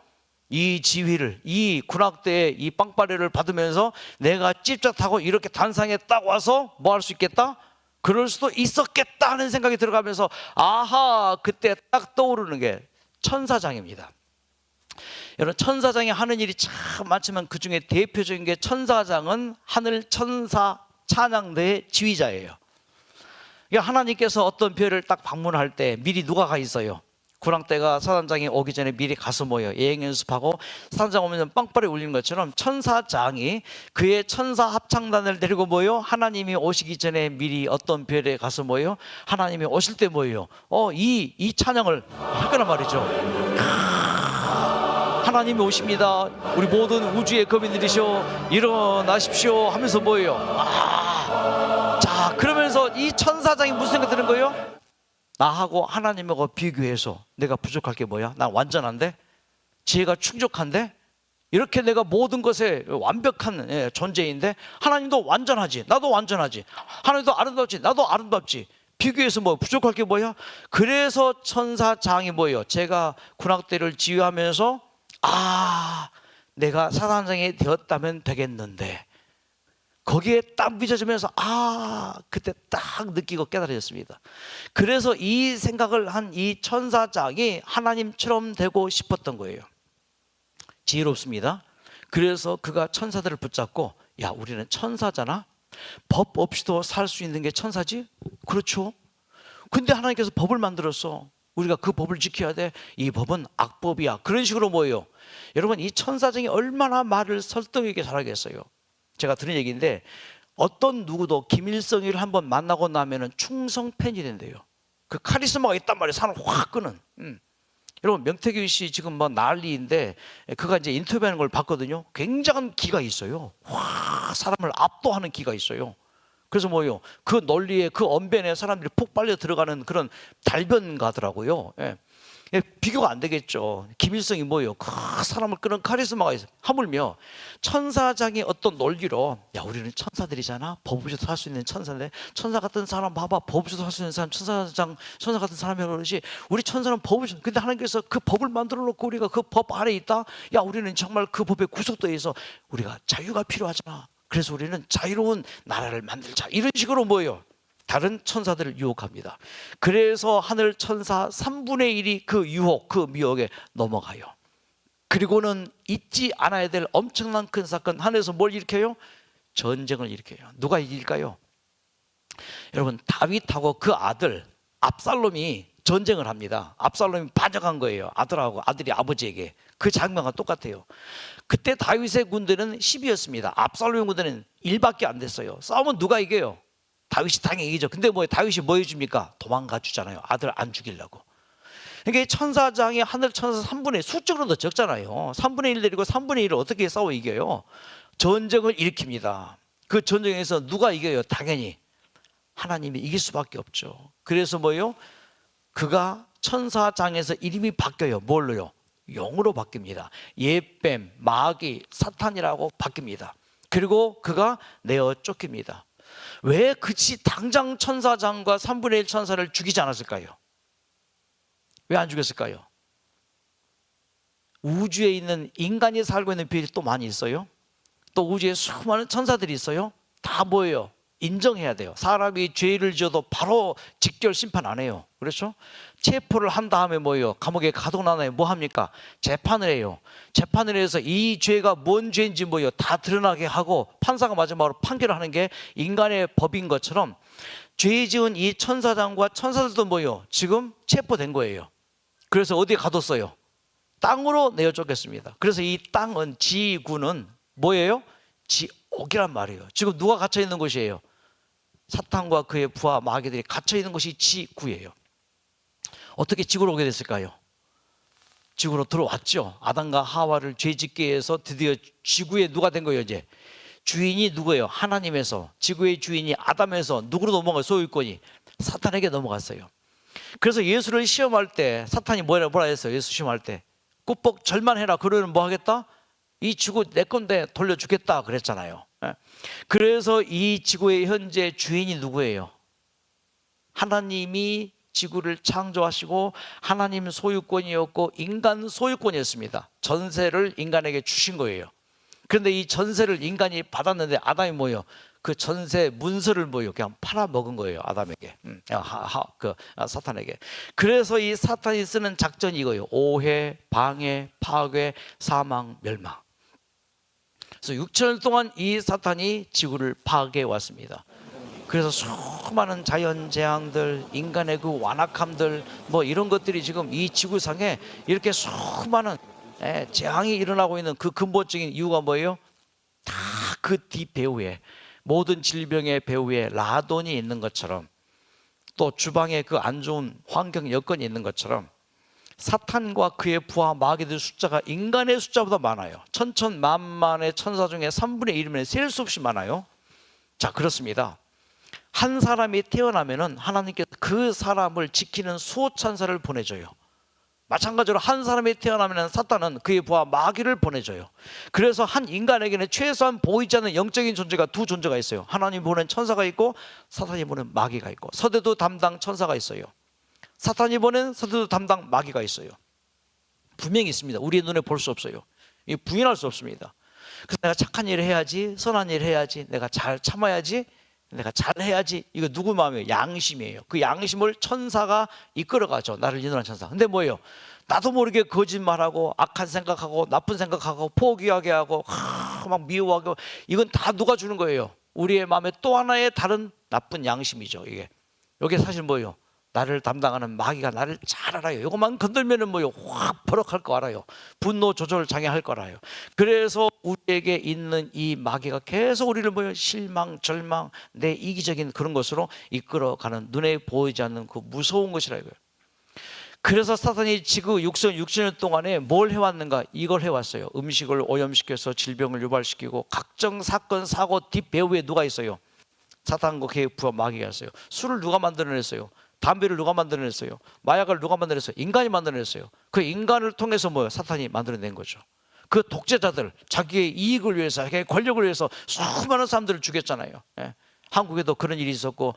이 지휘를 이 군악대의 이 빵빠레를 받으면서 내가 찝쩍하고 이렇게 단상에 딱 와서 뭐 할 수 있겠다? 그럴 수도 있었겠다 하는 생각이 들어가면서 아하, 그때 딱 떠오르는 게 천사장입니다. 여러분, 천사장이 하는 일이 참 많지만 그 중에 대표적인 게 천사장은 하늘 천사 찬양대의 지휘자예요. 하나님께서 어떤 별을 딱 방문할 때 미리 누가 가 있어요? 군악대가 사단장이 오기 전에 미리 가서 모여 예행 연습하고 사단장 오면 빵빠레 울리는 것처럼 천사장이 그의 천사 합창단을 데리고 모여 하나님이 오시기 전에 미리 어떤 별에 가서 모여 하나님이 오실 때 모여요. 이 찬양을 할 거란 말이죠. 하나님이 오십니다. 우리 모든 우주의 거민들이시오 일어나십시오 하면서 모여요. 자, 그러면서 이 천사장이 무슨 생각 드는 거예요? 나하고 하나님하고 비교해서 내가 부족할 게 뭐야? 난 완전한데? 지혜가 충족한데? 이렇게 내가 모든 것에 완벽한 존재인데 하나님도 완전하지, 나도 완전하지. 하나님도 아름답지, 나도 아름답지. 비교해서 뭐 부족할 게 뭐야? 그래서 천사장이 뭐예요? 제가 군악대를 지휘하면서 내가 사단장이 되었다면 되겠는데 거기에 딱 빚어지면서 그때 딱 느끼고 깨달아졌습니다. 그래서 이 생각을 한 이 천사장이 하나님처럼 되고 싶었던 거예요. 지혜롭습니다. 그래서 그가 천사들을 붙잡고 야, 우리는 천사잖아. 법 없이도 살 수 있는 게 천사지? 그렇죠. 근데 하나님께서 법을 만들었어. 우리가 그 법을 지켜야 돼. 이 법은 악법이야. 그런 식으로 뭐예요? 여러분, 이 천사장이 얼마나 말을 설득 있게 잘하겠어요. 제가 들은 얘기인데 어떤 누구도 김일성이를 한번 만나고 나면은 충성 팬이 된대요. 그 카리스마가 있단 말이에요. 사람 확 끄는. 여러분 명태균 씨 지금 뭐 난리인데 그가 이제 인터뷰하는 걸 봤거든요. 굉장한 기가 있어요. 와, 사람을 압도하는 기가 있어요. 그래서 뭐요? 그 논리에 그 언변에 사람들이 폭 빨려 들어가는 그런 달변가더라고요. 예. 예, 비교가 안 되겠죠. 김일성이 뭐요? 그 사람을 끄는 카리스마가 있어요. 하물며 천사장의 어떤 논리로 야 우리는 천사들이잖아. 법 없이도 살 수 있는 천사인데 천사 같은 사람 봐봐. 법 없이도 살 수 있는 사람 천사 같은 사람이라고 그러지. 우리 천사는 법 없이 근데 하나님께서 그 법을 만들어 놓고 우리가 그 법 아래 있다. 야 우리는 정말 그 법에 구속되어 있어. 우리가 자유가 필요하잖아. 그래서 우리는 자유로운 나라를 만들자. 이런 식으로 뭐예요? 다른 천사들을 유혹합니다. 그래서 하늘 천사 3분의 1이 그 유혹, 그 미혹에 넘어가요. 그리고는 잊지 않아야 될 엄청난 큰 사건, 하늘에서 뭘 일으켜요? 전쟁을 일으켜요. 누가 이길까요? 여러분, 다윗하고 그 아들 압살롬이 전쟁을 합니다. 압살롬이 반역한 거예요. 아들이 아버지에게. 그 장면과 똑같아요. 그때 다윗의 군대는 10이었습니다. 압살롬의 군대는 1밖에 안 됐어요. 싸우면 누가 이겨요? 다윗이 당연히 이기죠. 근데 다윗이 뭐 해줍니까? 도망가 주잖아요. 아들 안 죽이려고. 그러니까 천사장이 하늘 천사 3분의 1, 수적으로 더 적잖아요. 3분의 1 내리고 3분의 1을 어떻게 싸워 이겨요? 전쟁을 일으킵니다. 그 전쟁에서 누가 이겨요? 당연히 하나님이 이길 수밖에 없죠. 그래서 뭐예요? 그가 천사장에서 이름이 바뀌어요. 뭘로요? 영으로 바뀝니다. 예뱀, 마귀, 사탄이라고 바뀝니다. 그리고 그가 내어 쫓깁니다. 왜 그치 당장 천사장과 3분의 1 천사를 죽이지 않았을까요? 왜 안 죽였을까요? 우주에 있는 인간이 살고 있는 별이 또 많이 있어요. 또 우주에 수많은 천사들이 있어요. 다 뭐예요? 인정해야 돼요. 사람이 죄를 지어도 바로 직결 심판 안 해요. 그렇죠? 체포를 한 다음에 뭐예요? 감옥에 가둬놔요. 뭐 합니까? 재판을 해요. 재판을 해서 이 죄가 뭔 죄인지 뭐예요? 다 드러나게 하고 판사가 마지막으로 판결을 하는 게 인간의 법인 것처럼 죄 지은 이 천사장과 천사들도 뭐예요? 지금 체포된 거예요. 그래서 어디에 가뒀어요? 땅으로 내어 쫓겼습니다. 그래서 이 땅은 지구는 뭐예요? 지옥이란 말이에요. 지금 누가 갇혀 있는 곳이에요? 사탄과 그의 부하 마귀들이 갇혀 있는 곳이 지구예요. 어떻게 지구로 오게 됐을까요? 지구로 들어왔죠. 아담과 하와를 죄짓게 해서 드디어 지구에 누가 된 거예요? 이제 주인이 누구예요? 하나님에서. 지구의 주인이 아담에서 누구로 넘어가요? 소유권이 사탄에게 넘어갔어요. 그래서 예수를 시험할 때 사탄이 뭐라 했어요? 예수 시험할 때 꾹뻑 절만해라. 그러면 뭐 하겠다? 이 지구 내 건데 돌려주겠다 그랬잖아요. 그래서 이 지구의 현재 주인이 누구예요? 하나님이 지구를 창조하시고 하나님 소유권이었고 인간 소유권이었습니다. 전세를 인간에게 주신 거예요. 그런데 이 전세를 인간이 받았는데 아담이 뭐예요? 그 전세 문서를 뭐예요? 그냥 팔아먹은 거예요. 아담에게, 사탄에게. 그래서 이 사탄이 쓰는 작전이 이거예요. 오해, 방해, 파괴, 사망, 멸망. 그래서 6천년 동안 이 사탄이 지구를 파괴해 왔습니다. 그래서 수많은 자연재앙들, 인간의 그 완악함들 뭐 이런 것들이 지금 이 지구상에 이렇게 수많은 재앙이 일어나고 있는 그 근본적인 이유가 뭐예요? 다 그 뒷배후에 모든 질병의 배후에 라돈이 있는 것처럼 또 주방에 그 안 좋은 환경 여건이 있는 것처럼 사탄과 그의 부하 마귀들 숫자가 인간의 숫자보다 많아요. 천천만만의 천사 중에 3분의 1이면 셀 수 없이 많아요. 자, 그렇습니다. 한 사람이 태어나면은 하나님께서 그 사람을 지키는 수호천사를 보내줘요. 마찬가지로 한 사람이 태어나면 사탄은 그의 부하 마귀를 보내줘요. 그래서 한 인간에게는 최소한 보이지 않는 영적인 존재가 두 존재가 있어요. 하나님이 보낸 천사가 있고 사탄이 보낸 마귀가 있고 서대도 담당 천사가 있어요. 사탄이 보낸 서대도 담당 마귀가 있어요. 분명히 있습니다. 우리의 눈에 볼 수 없어요. 부인할 수 없습니다. 그래서 내가 착한 일을 해야지, 선한 일을 해야지, 내가 잘 참아야지, 내가 잘해야지. 이거 누구 마음이에요? 양심이에요. 그 양심을 천사가 이끌어가죠. 나를 인도하는 천사. 근데 뭐예요? 나도 모르게 거짓말하고 악한 생각하고 나쁜 생각하고 포기하게 하고 막 미워하게 하고 이건 다 누가 주는 거예요? 우리의 마음에 또 하나의 다른 나쁜 양심이죠. 이게 여기 사실 뭐예요? 나를 담당하는 마귀가 나를 잘 알아요. 이것만 건들면은 뭐요? 확 버럭할 거 알아요. 분노 조절 장애할 거 알아요. 그래서 우리에게 있는 이 마귀가 계속 우리를 뭐요? 실망, 절망, 내 이기적인 그런 것으로 이끌어가는 눈에 보이지 않는 그 무서운 것이라 이거예요. 그래서 사탄이 지구 6년 동안에 뭘 해왔는가? 이걸 해왔어요. 음식을 오염시켜서 질병을 유발시키고 각종 사건, 사고 뒷배후에 누가 있어요? 사탄과 그의 부하 마귀가 있어요. 술을 누가 만들어냈어요? 담배를 누가 만들어냈어요? 마약을 누가 만들어냈어요? 인간이 만들어냈어요. 그 인간을 통해서 뭐예요? 사탄이 만들어낸 거죠. 그 독재자들, 자기의 이익을 위해서, 자기의 권력을 위해서 수많은 사람들을 죽였잖아요. 예. 한국에도 그런 일이 있었고,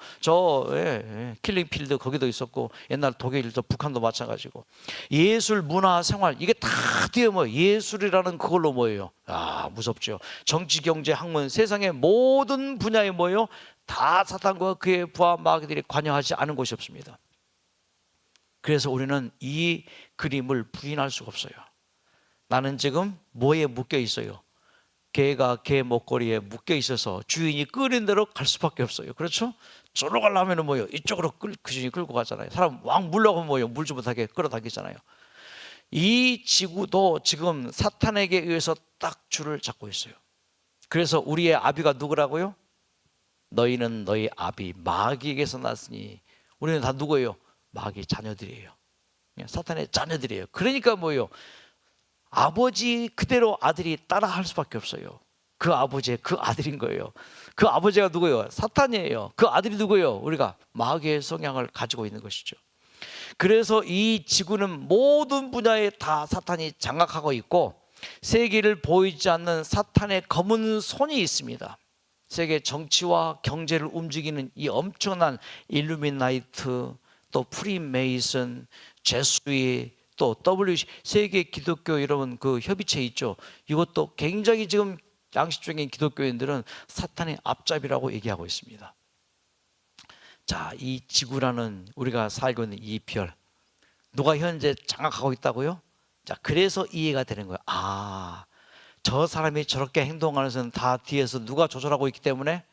킬링필드 거기도 있었고, 옛날 독일도 북한도 마찬가지고. 예술, 문화, 생활 이게 다 뒤에 뭐 예술이라는 그걸로 뭐예요? 아, 무섭죠. 정치, 경제, 학문, 세상의 모든 분야에 뭐예요? 다 사탄과 그의 부하 마귀들이 관여하지 않은 곳이 없습니다. 그래서 우리는 이 그림을 부인할 수가 없어요. 나는 지금 뭐에 묶여 있어요? 개가 개 목걸이에 묶여 있어서 주인이 끌인 대로 갈 수밖에 없어요. 그렇죠? 저로 가려면 뭐예요? 이쪽으로 그 주인이 끌고 가잖아요. 사람 왕 물려고 뭐예요? 물지 못하게 끌어당기잖아요. 이 지구도 지금 사탄에게 의해서 딱 줄을 잡고 있어요. 그래서 우리의 아비가 누구라고요? 너희는 너희 아비 마귀에게서 났으니. 우리는 다 누구예요? 마귀 자녀들이에요. 사탄의 자녀들이에요. 그러니까 뭐예요? 아버지 그대로 아들이 따라할 수밖에 없어요. 그 아버지의 그 아들인 거예요. 그 아버지가 누구예요? 사탄이에요. 그 아들이 누구예요? 우리가 마귀의 성향을 가지고 있는 것이죠. 그래서 이 지구는 모든 분야에 다 사탄이 장악하고 있고, 세계를 보이지 않는 사탄의 검은 손이 있습니다. 세계 정치와 경제를 움직이는 이 엄청난 일루미나이트, 또 프리메이슨, 제수이, 또 WC, 세계 기독교 여러분 그 협의체 있죠. 이것도 굉장히 지금 양식적인 기독교인들은 사탄의 앞잡이라고 얘기하고 있습니다. 자, 이 지구라는 우리가 살고 있는 이 별, 누가 현재 장악하고 있다고요? 자, 그래서 이해가 되는 거예요. 아, 저 사람이 저렇게 행동하는 것은 다 뒤에서 누가 조절하고 있기 때문에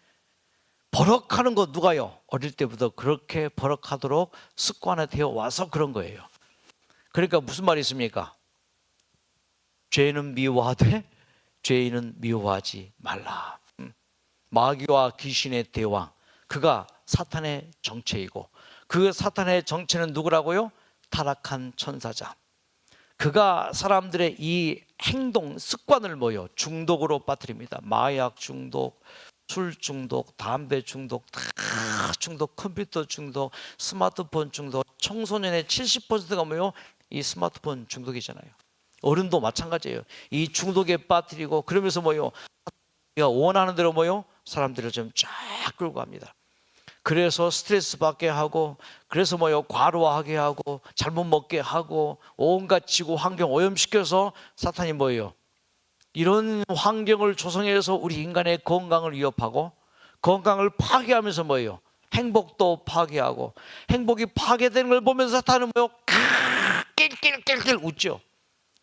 버럭하는 거 누가요? 어릴 때부터 그렇게 버럭하도록 습관화되어 와서 그런 거예요. 그러니까 무슨 말이 있습니까? 죄는 미워하되 죄인은 미워하지 말라. 마귀와 귀신의 대왕, 그가 사탄의 정체이고, 그 사탄의 정체는 누구라고요? 타락한 천사자. 그가 사람들의 이 행동, 습관을 뭐요? 중독으로 빠뜨립니다. 마약 중독, 술 중독, 담배 중독, 다 중독, 컴퓨터 중독, 스마트폰 중독. 청소년의 70%가 뭐요? 이 스마트폰 중독이잖아요. 어른도 마찬가지예요. 이 중독에 빠뜨리고, 그러면서 뭐요? 원하는 대로 뭐요? 사람들을 좀 쫙 끌고 갑니다. 그래서 스트레스 받게 하고, 그래서 뭐요? 과로하게 하고, 잘못 먹게 하고, 온갖 지구 환경 오염시켜서 사탄이 뭐예요? 이런 환경을 조성해서 우리 인간의 건강을 위협하고, 건강을 파괴하면서 뭐예요? 행복도 파괴하고, 행복이 파괴되는 걸 보면서 사탄은 뭐예요? 낄낄낄낄 웃죠.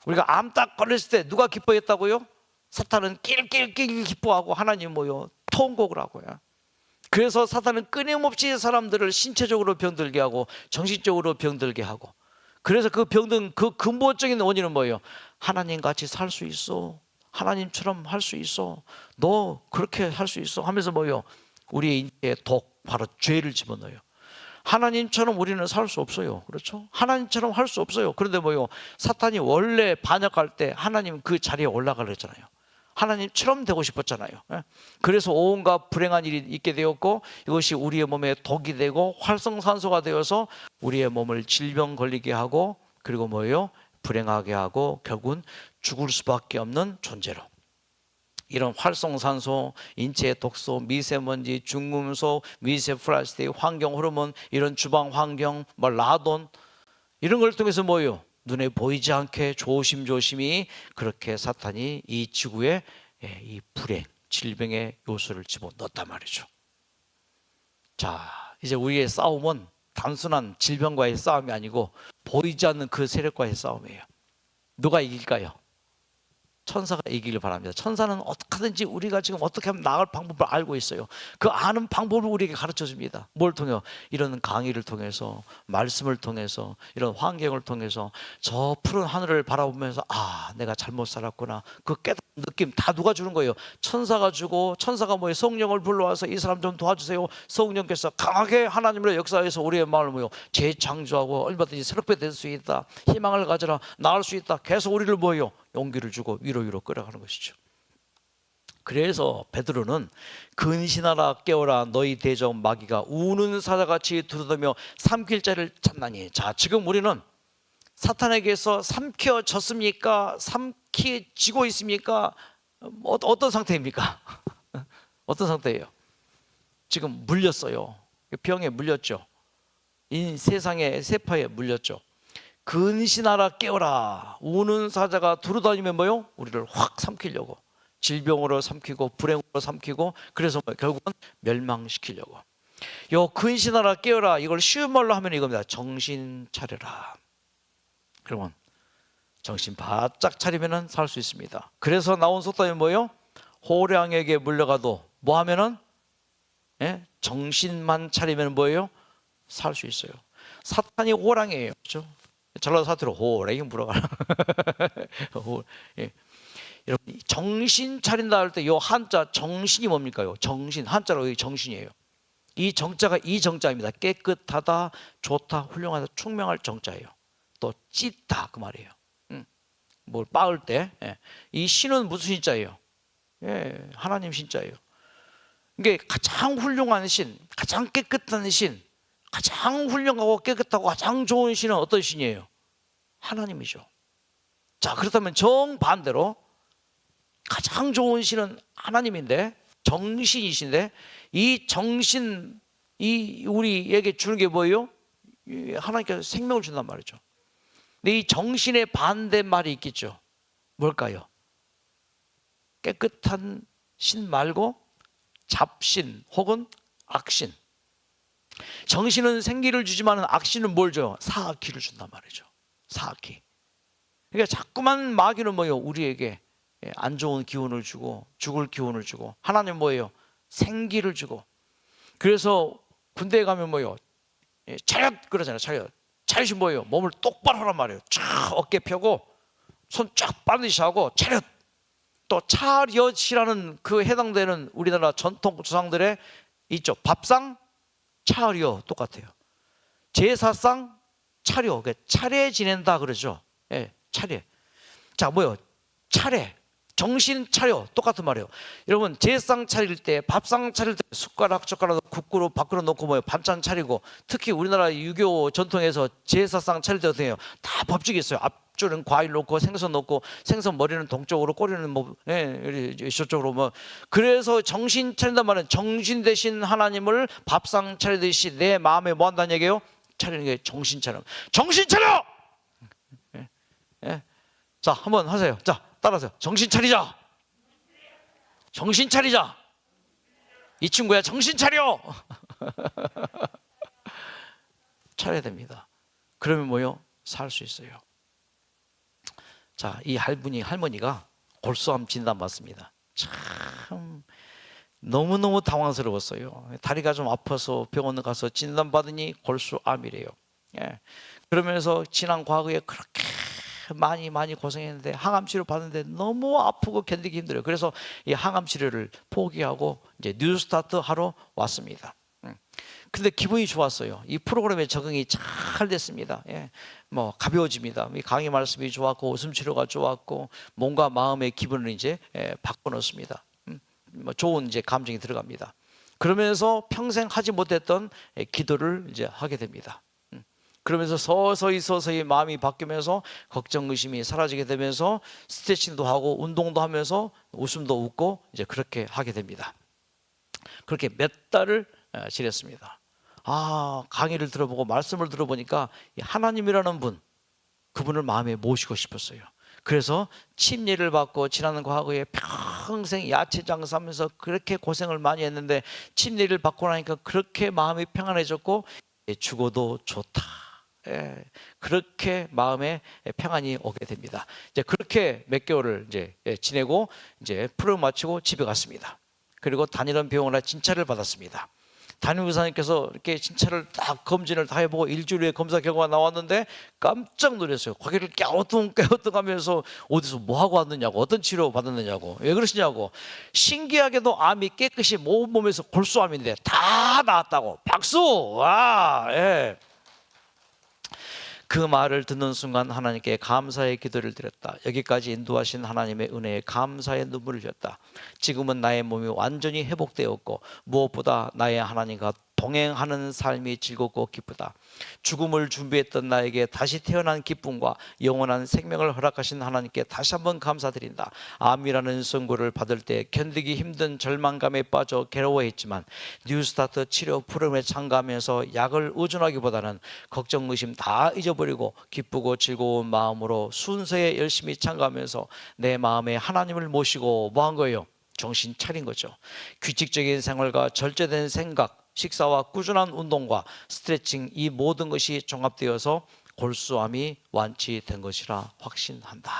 우리가 암 딱 걸렸을 때 누가 기뻐했다고요? 사탄은 낄낄낄 기뻐하고, 하나님 뭐요? 통곡을 하고요. 그래서 사탄은 끊임없이 사람들을 신체적으로 병들게 하고 정신적으로 병들게 하고, 그래서 그 병든 그 근본적인 원인은 뭐예요? 하나님 같이 살 수 있어, 하나님처럼 할 수 있어, 너 그렇게 할 수 있어 하면서 뭐예요? 우리의 인체에 독, 바로 죄를 집어넣어요. 하나님처럼 우리는 살 수 없어요. 그렇죠? 하나님처럼 할 수 없어요. 그런데 뭐요? 사탄이 원래 반역할 때 하나님 그 자리에 올라가려 했잖아요. 하나님처럼 되고 싶었잖아요. 그래서 온갖 불행한 일이 있게 되었고, 이것이 우리의 몸에 독이 되고 활성산소가 되어서 우리의 몸을 질병 걸리게 하고, 그리고 뭐예요? 불행하게 하고 결국은 죽을 수밖에 없는 존재로. 이런 활성산소, 인체의 독소, 미세먼지, 중금속, 미세플라스틱, 환경 호르몬, 이런 주방 환경, 라돈, 이런 걸 통해서 뭐예요? 눈에 보이지 않게 조심조심히 그렇게 사탄이 이 지구에 이 불행, 질병의 요소를 집어넣었단 말이죠. 자, 이제 우리의 싸움은 단순한 질병과의 싸움이 아니고 보이지 않는 그 세력과의 싸움이에요. 누가 이길까요? 천사가 이기길 바랍니다. 천사는 어떻게든지 우리가 지금 어떻게 하면 나갈 방법을 알고 있어요. 그 아는 방법을 우리에게 가르쳐 줍니다. 뭘 통해요? 이런 강의를 통해서, 말씀을 통해서, 이런 환경을 통해서 저 푸른 하늘을 바라보면서 아, 내가 잘못 살았구나. 그 깨닫 느낌 다 누가 주는 거예요? 천사가 주고, 천사가 뭐예요? 성령을 불러와서 이 사람 좀 도와주세요. 성령께서 강하게 하나님으로 역사해서 우리의 마음을 뭐예요? 재창조하고 얼마든지 새롭게 될 수 있다. 희망을 가져라. 나을 수 있다. 계속 우리를 뭐예요? 용기를 주고 위로 끌어가는 것이죠. 그래서 베드로는 근신하라 깨어라 너희 대적 마귀가 우는 사자같이 두드러며 삼킬 자를 찾나니. 자, 지금 우리는 사탄에게서 삼켜졌습니까? 삼키지고 있습니까? 어떤 상태입니까? 어떤 상태예요? 지금 물렸어요. 병에 물렸죠. 이 세상의 세파에 물렸죠. 근신하라 깨어라. 우는 사자가 두루다니면 뭐요? 우리를 확 삼키려고. 질병으로 삼키고 불행으로 삼키고, 그래서 결국은 멸망시키려고. 요 근신하라 깨어라, 이걸 쉬운 말로 하면 이겁니다. 정신 차려라. 그러면 정신 바짝 차리면은 살 수 있습니다. 그래서 나온 속담이 뭐예요? 호랑에게 물려가도 뭐 하면은 정신만 차리면 뭐예요? 살 수 있어요. 사탄이 호랑이에요, 그렇죠? 전라도 사투리로 호랑이 물어가라. 여러분, 정신 차린다 할 때 요 한자 정신이 뭡니까요? 정신, 한자로 여기 정신이에요. 이 정자가 이 정자입니다. 깨끗하다, 좋다, 훌륭하다, 충명할 정자예요. 또 찢다 그 말이에요. 뭘 빻을 때 이 신은 무슨 신자예요? 하나님 신자예요. 이게 가장 훌륭한 신, 가장 깨끗한 신, 가장 훌륭하고 깨끗하고 가장 좋은 신은 어떤 신이에요? 하나님이죠. 자, 그렇다면 정반대로 가장 좋은 신은 하나님인데, 정신이신데, 이 정신, 이 우리에게 주는 게 뭐예요? 하나님께서 생명을 준단 말이죠. 근데 이 정신의 반대말이 있겠죠. 뭘까요? 깨끗한 신 말고 잡신 혹은 악신. 정신은 생기를 주지만 악신은 뭘 줘요? 사악기를 준단 말이죠. 사악기. 그러니까 자꾸만 마귀는 뭐예요? 우리에게 안 좋은 기운을 주고, 죽을 기운을 주고, 하나님 뭐예요? 생기를 주고. 그래서 군대에 가면 뭐예요? 차렷 그러잖아요. 차렷이 뭐예요? 몸을 똑바로 하란 말이에요. 쫙 어깨 펴고 손 쫙 반드시 하고 차렷. 또 차렷이라는 그 해당되는 우리나라 전통 조상들의 있죠. 밥상 차려 똑같아요. 제사상 차려, 차례 지낸다 그러죠. 차례. 자, 뭐요? 차례. 정신 차려 똑같은 말이에요. 여러분, 제상 차릴 때, 밥상 차릴 때 숟가락 젓가락 국그릇 밖으로 놓고 뭐예요? 반찬 차리고, 특히 우리나라 유교 전통에서 제사상 차릴 때 어떻게 해요? 다 법칙이 있어요. 앞줄은 과일 놓고 생선 놓고, 생선 머리는 동쪽으로 꼬리는 뭐 이쪽으로 뭐. 그래서 정신 차린단 말은 정신 대신 하나님을 밥상 차리듯이 내 마음에 뭐 한다는 얘기예요? 차리는 게 정신 차려. 정신 차려! 자, 한번 하세요. 자, 따라하세요. 정신 차리자. 정신 차리자. 이 친구야, 정신 차려. 차려야 됩니다. 그러면 뭐요? 살 수 있어요. 자, 이 할머니가 골수암 진단 받습니다. 참 너무너무 당황스러웠어요. 다리가 좀 아파서 병원 가서 진단 받으니 골수암이래요. 그러면서 지난 과거에 그렇게 많이 고생했는데 항암 치료 받는데 너무 아프고 견디기 힘들어요. 그래서 이 항암 치료를 포기하고 이제 뉴스타트 하러 왔습니다. 근데 기분이 좋았어요. 이 프로그램에 적응이 잘 됐습니다. 뭐 가벼워집니다. 이 강의 말씀이 좋았고 웃음 치료가 좋았고 몸과 마음의 기분을 이제 바꿔놓습니다. 뭐 좋은 이제 감정이 들어갑니다. 그러면서 평생 하지 못했던 기도를 이제 하게 됩니다. 그러면서 서서히 마음이 바뀌면서 걱정 의심이 사라지게 되면서 스트레칭도 하고 운동도 하면서 웃음도 웃고 이제 그렇게 하게 됩니다. 그렇게 몇 달을 지냈습니다. 강의를 들어보고 말씀을 들어보니까 하나님이라는 분, 그분을 마음에 모시고 싶었어요. 그래서 침례를 받고 지난 과거에 평생 야채 장사하면서 그렇게 고생을 많이 했는데 침례를 받고 나니까 그렇게 마음이 평안해졌고 죽어도 좋다. 그렇게 마음에 평안이 오게 됩니다. 이제 그렇게 몇 개월을 이제 지내고 이제 프로그램 마치고 집에 갔습니다. 그리고 다니던 병원에 진찰을 받았습니다. 담임의사님께서 이렇게 신체를 딱 검진을 다 해보고 일주일 후에 검사 결과가 나왔는데 깜짝 놀랐어요. 고개를 깨우뚱깨우뚱하면서 어디서 뭐 하고 왔느냐고, 어떤 치료 받았느냐고, 왜 그러시냐고. 신기하게도 암이 깨끗이 몸에서 골수암인데 다 나았다고. 박수! 와, 예. 그 말을 듣는 순간 하나님께 감사의 기도를 드렸다. 여기까지 인도하신 하나님의 은혜에 감사의 눈물을 흘렸다. 지금은 나의 몸이 완전히 회복되었고 무엇보다 나의 하나님과 동행하는 삶이 즐겁고 기쁘다. 죽음을 준비했던 나에게 다시 태어난 기쁨과 영원한 생명을 허락하신 하나님께 다시 한번 감사드린다. 암이라는 선고를 받을 때 견디기 힘든 절망감에 빠져 괴로워했지만 뉴스타트 치료 프로그램에 참가하면서 약을 의존하기보다는 걱정 의심 다 잊어버리고 기쁘고 즐거운 마음으로 순서에 열심히 참가하면서 내 마음에 하나님을 모시고 뭐 한 거예요? 정신 차린 거죠. 규칙적인 생활과 절제된 생각, 식사와 꾸준한 운동과 스트레칭, 이 모든 것이 종합되어서 골수암이 완치된 것이라 확신한다.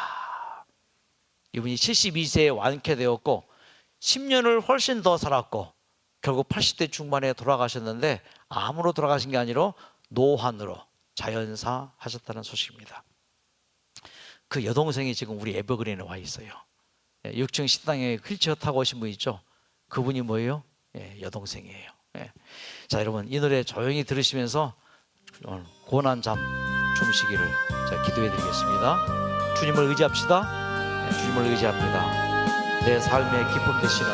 이분이 72세에 완쾌되었고 10년을 훨씬 더 살았고 결국 80대 중반에 돌아가셨는데 암으로 돌아가신 게 아니라 노환으로 자연사 하셨다는 소식입니다. 그 여동생이 지금 우리 에버그린에 와 있어요. 6층 식당에 휠체어 타고 오신 분 있죠? 그분이 뭐예요? 여동생이에요. 자, 여러분 이 노래 조용히 들으시면서 오늘 고난 잠 주무시기를 제가 기도해 드리겠습니다. 주님을 의지합시다. 주님을 의지합니다. 내 삶의 기쁨 되시는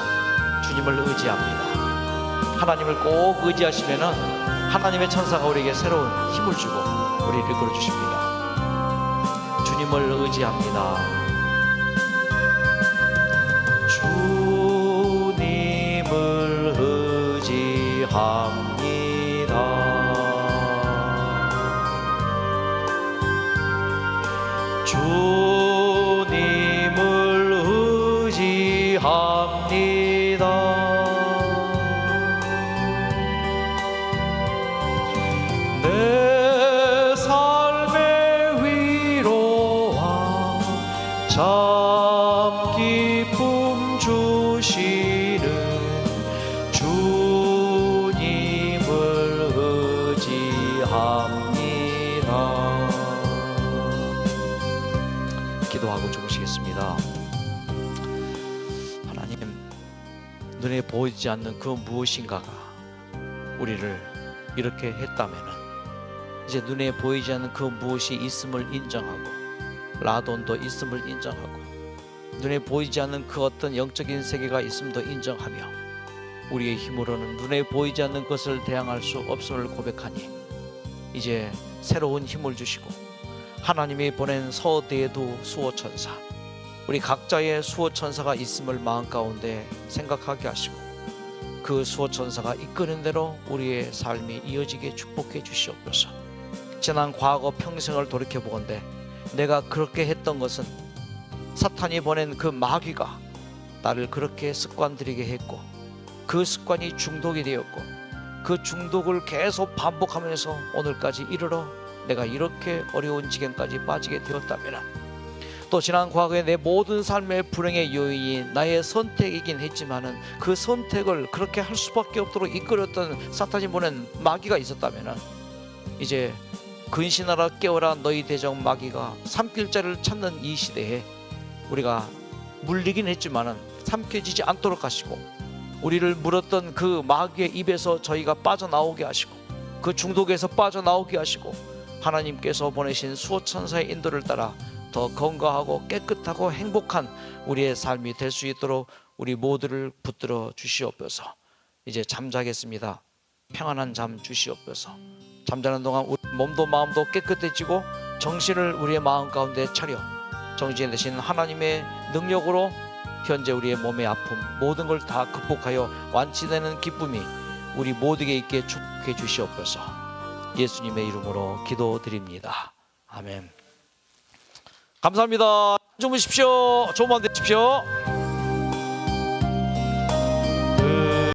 주님을 의지합니다. 하나님을 꼭 의지하시면은 하나님의 천사가 우리에게 새로운 힘을 주고 우리를 이끌어 주십니다. 주님을 의지합니다. 주님을 의지합니다. 주님을 의지합니다. 내 삶의 위로와 참 기쁨 주시는 주님을 의지합니다. 기도하고 주무시겠습니다. 하나님, 눈에 보이지 않는 그 무엇인가가 우리를 이렇게 했다면은 이제 눈에 보이지 않는 그 무엇이 있음을 인정하고 라돈도 있음을 인정하고 눈에 보이지 않는 그 어떤 영적인 세계가 있음도 인정하며 우리의 힘으로는 눈에 보이지 않는 것을 대항할 수 없음을 고백하니 이제 새로운 힘을 주시고 하나님이 보낸 서대도 수호천사, 우리 각자의 수호천사가 있음을 마음 가운데 생각하게 하시고 그 수호천사가 이끄는 대로 우리의 삶이 이어지게 축복해 주시옵소서. 지난 과거 평생을 돌이켜보건대 내가 그렇게 했던 것은 사탄이 보낸 그 마귀가 나를 그렇게 습관들이게 했고 그 습관이 중독이 되었고 그 중독을 계속 반복하면서 오늘까지 이르러 내가 이렇게 어려운 지경까지 빠지게 되었다면 또 지난 과거의 내 모든 삶의 불행의 요인이 나의 선택이긴 했지만은 그 선택을 그렇게 할 수밖에 없도록 이끌었던 사탄이 보낸 마귀가 있었다면 이제 근신하라 깨어라 너희 대적 마귀가 삼킬 자를 찾는 이 시대에 우리가 물리긴 했지만은 삼켜지지 않도록 하시고 우리를 물었던 그 마귀의 입에서 저희가 빠져나오게 하시고 그 중독에서 빠져나오게 하시고 하나님께서 보내신 수호천사의 인도를 따라 더 건강하고 깨끗하고 행복한 우리의 삶이 될 수 있도록 우리 모두를 붙들어 주시옵소서. 이제 잠자겠습니다. 평안한 잠 주시옵소서. 잠자는 동안 우리 몸도 마음도 깨끗해지고 정신을 우리의 마음 가운데 차려 정신 대신 하나님의 능력으로 현재 우리의 몸의 아픔 모든 걸 다 극복하여 완치되는 기쁨이 우리 모두에게 있게 축복해 주시옵소서. 예수님의 이름으로 기도드립니다. 아멘. 감사합니다. 주무십시오. 좋은 밤 되십시오.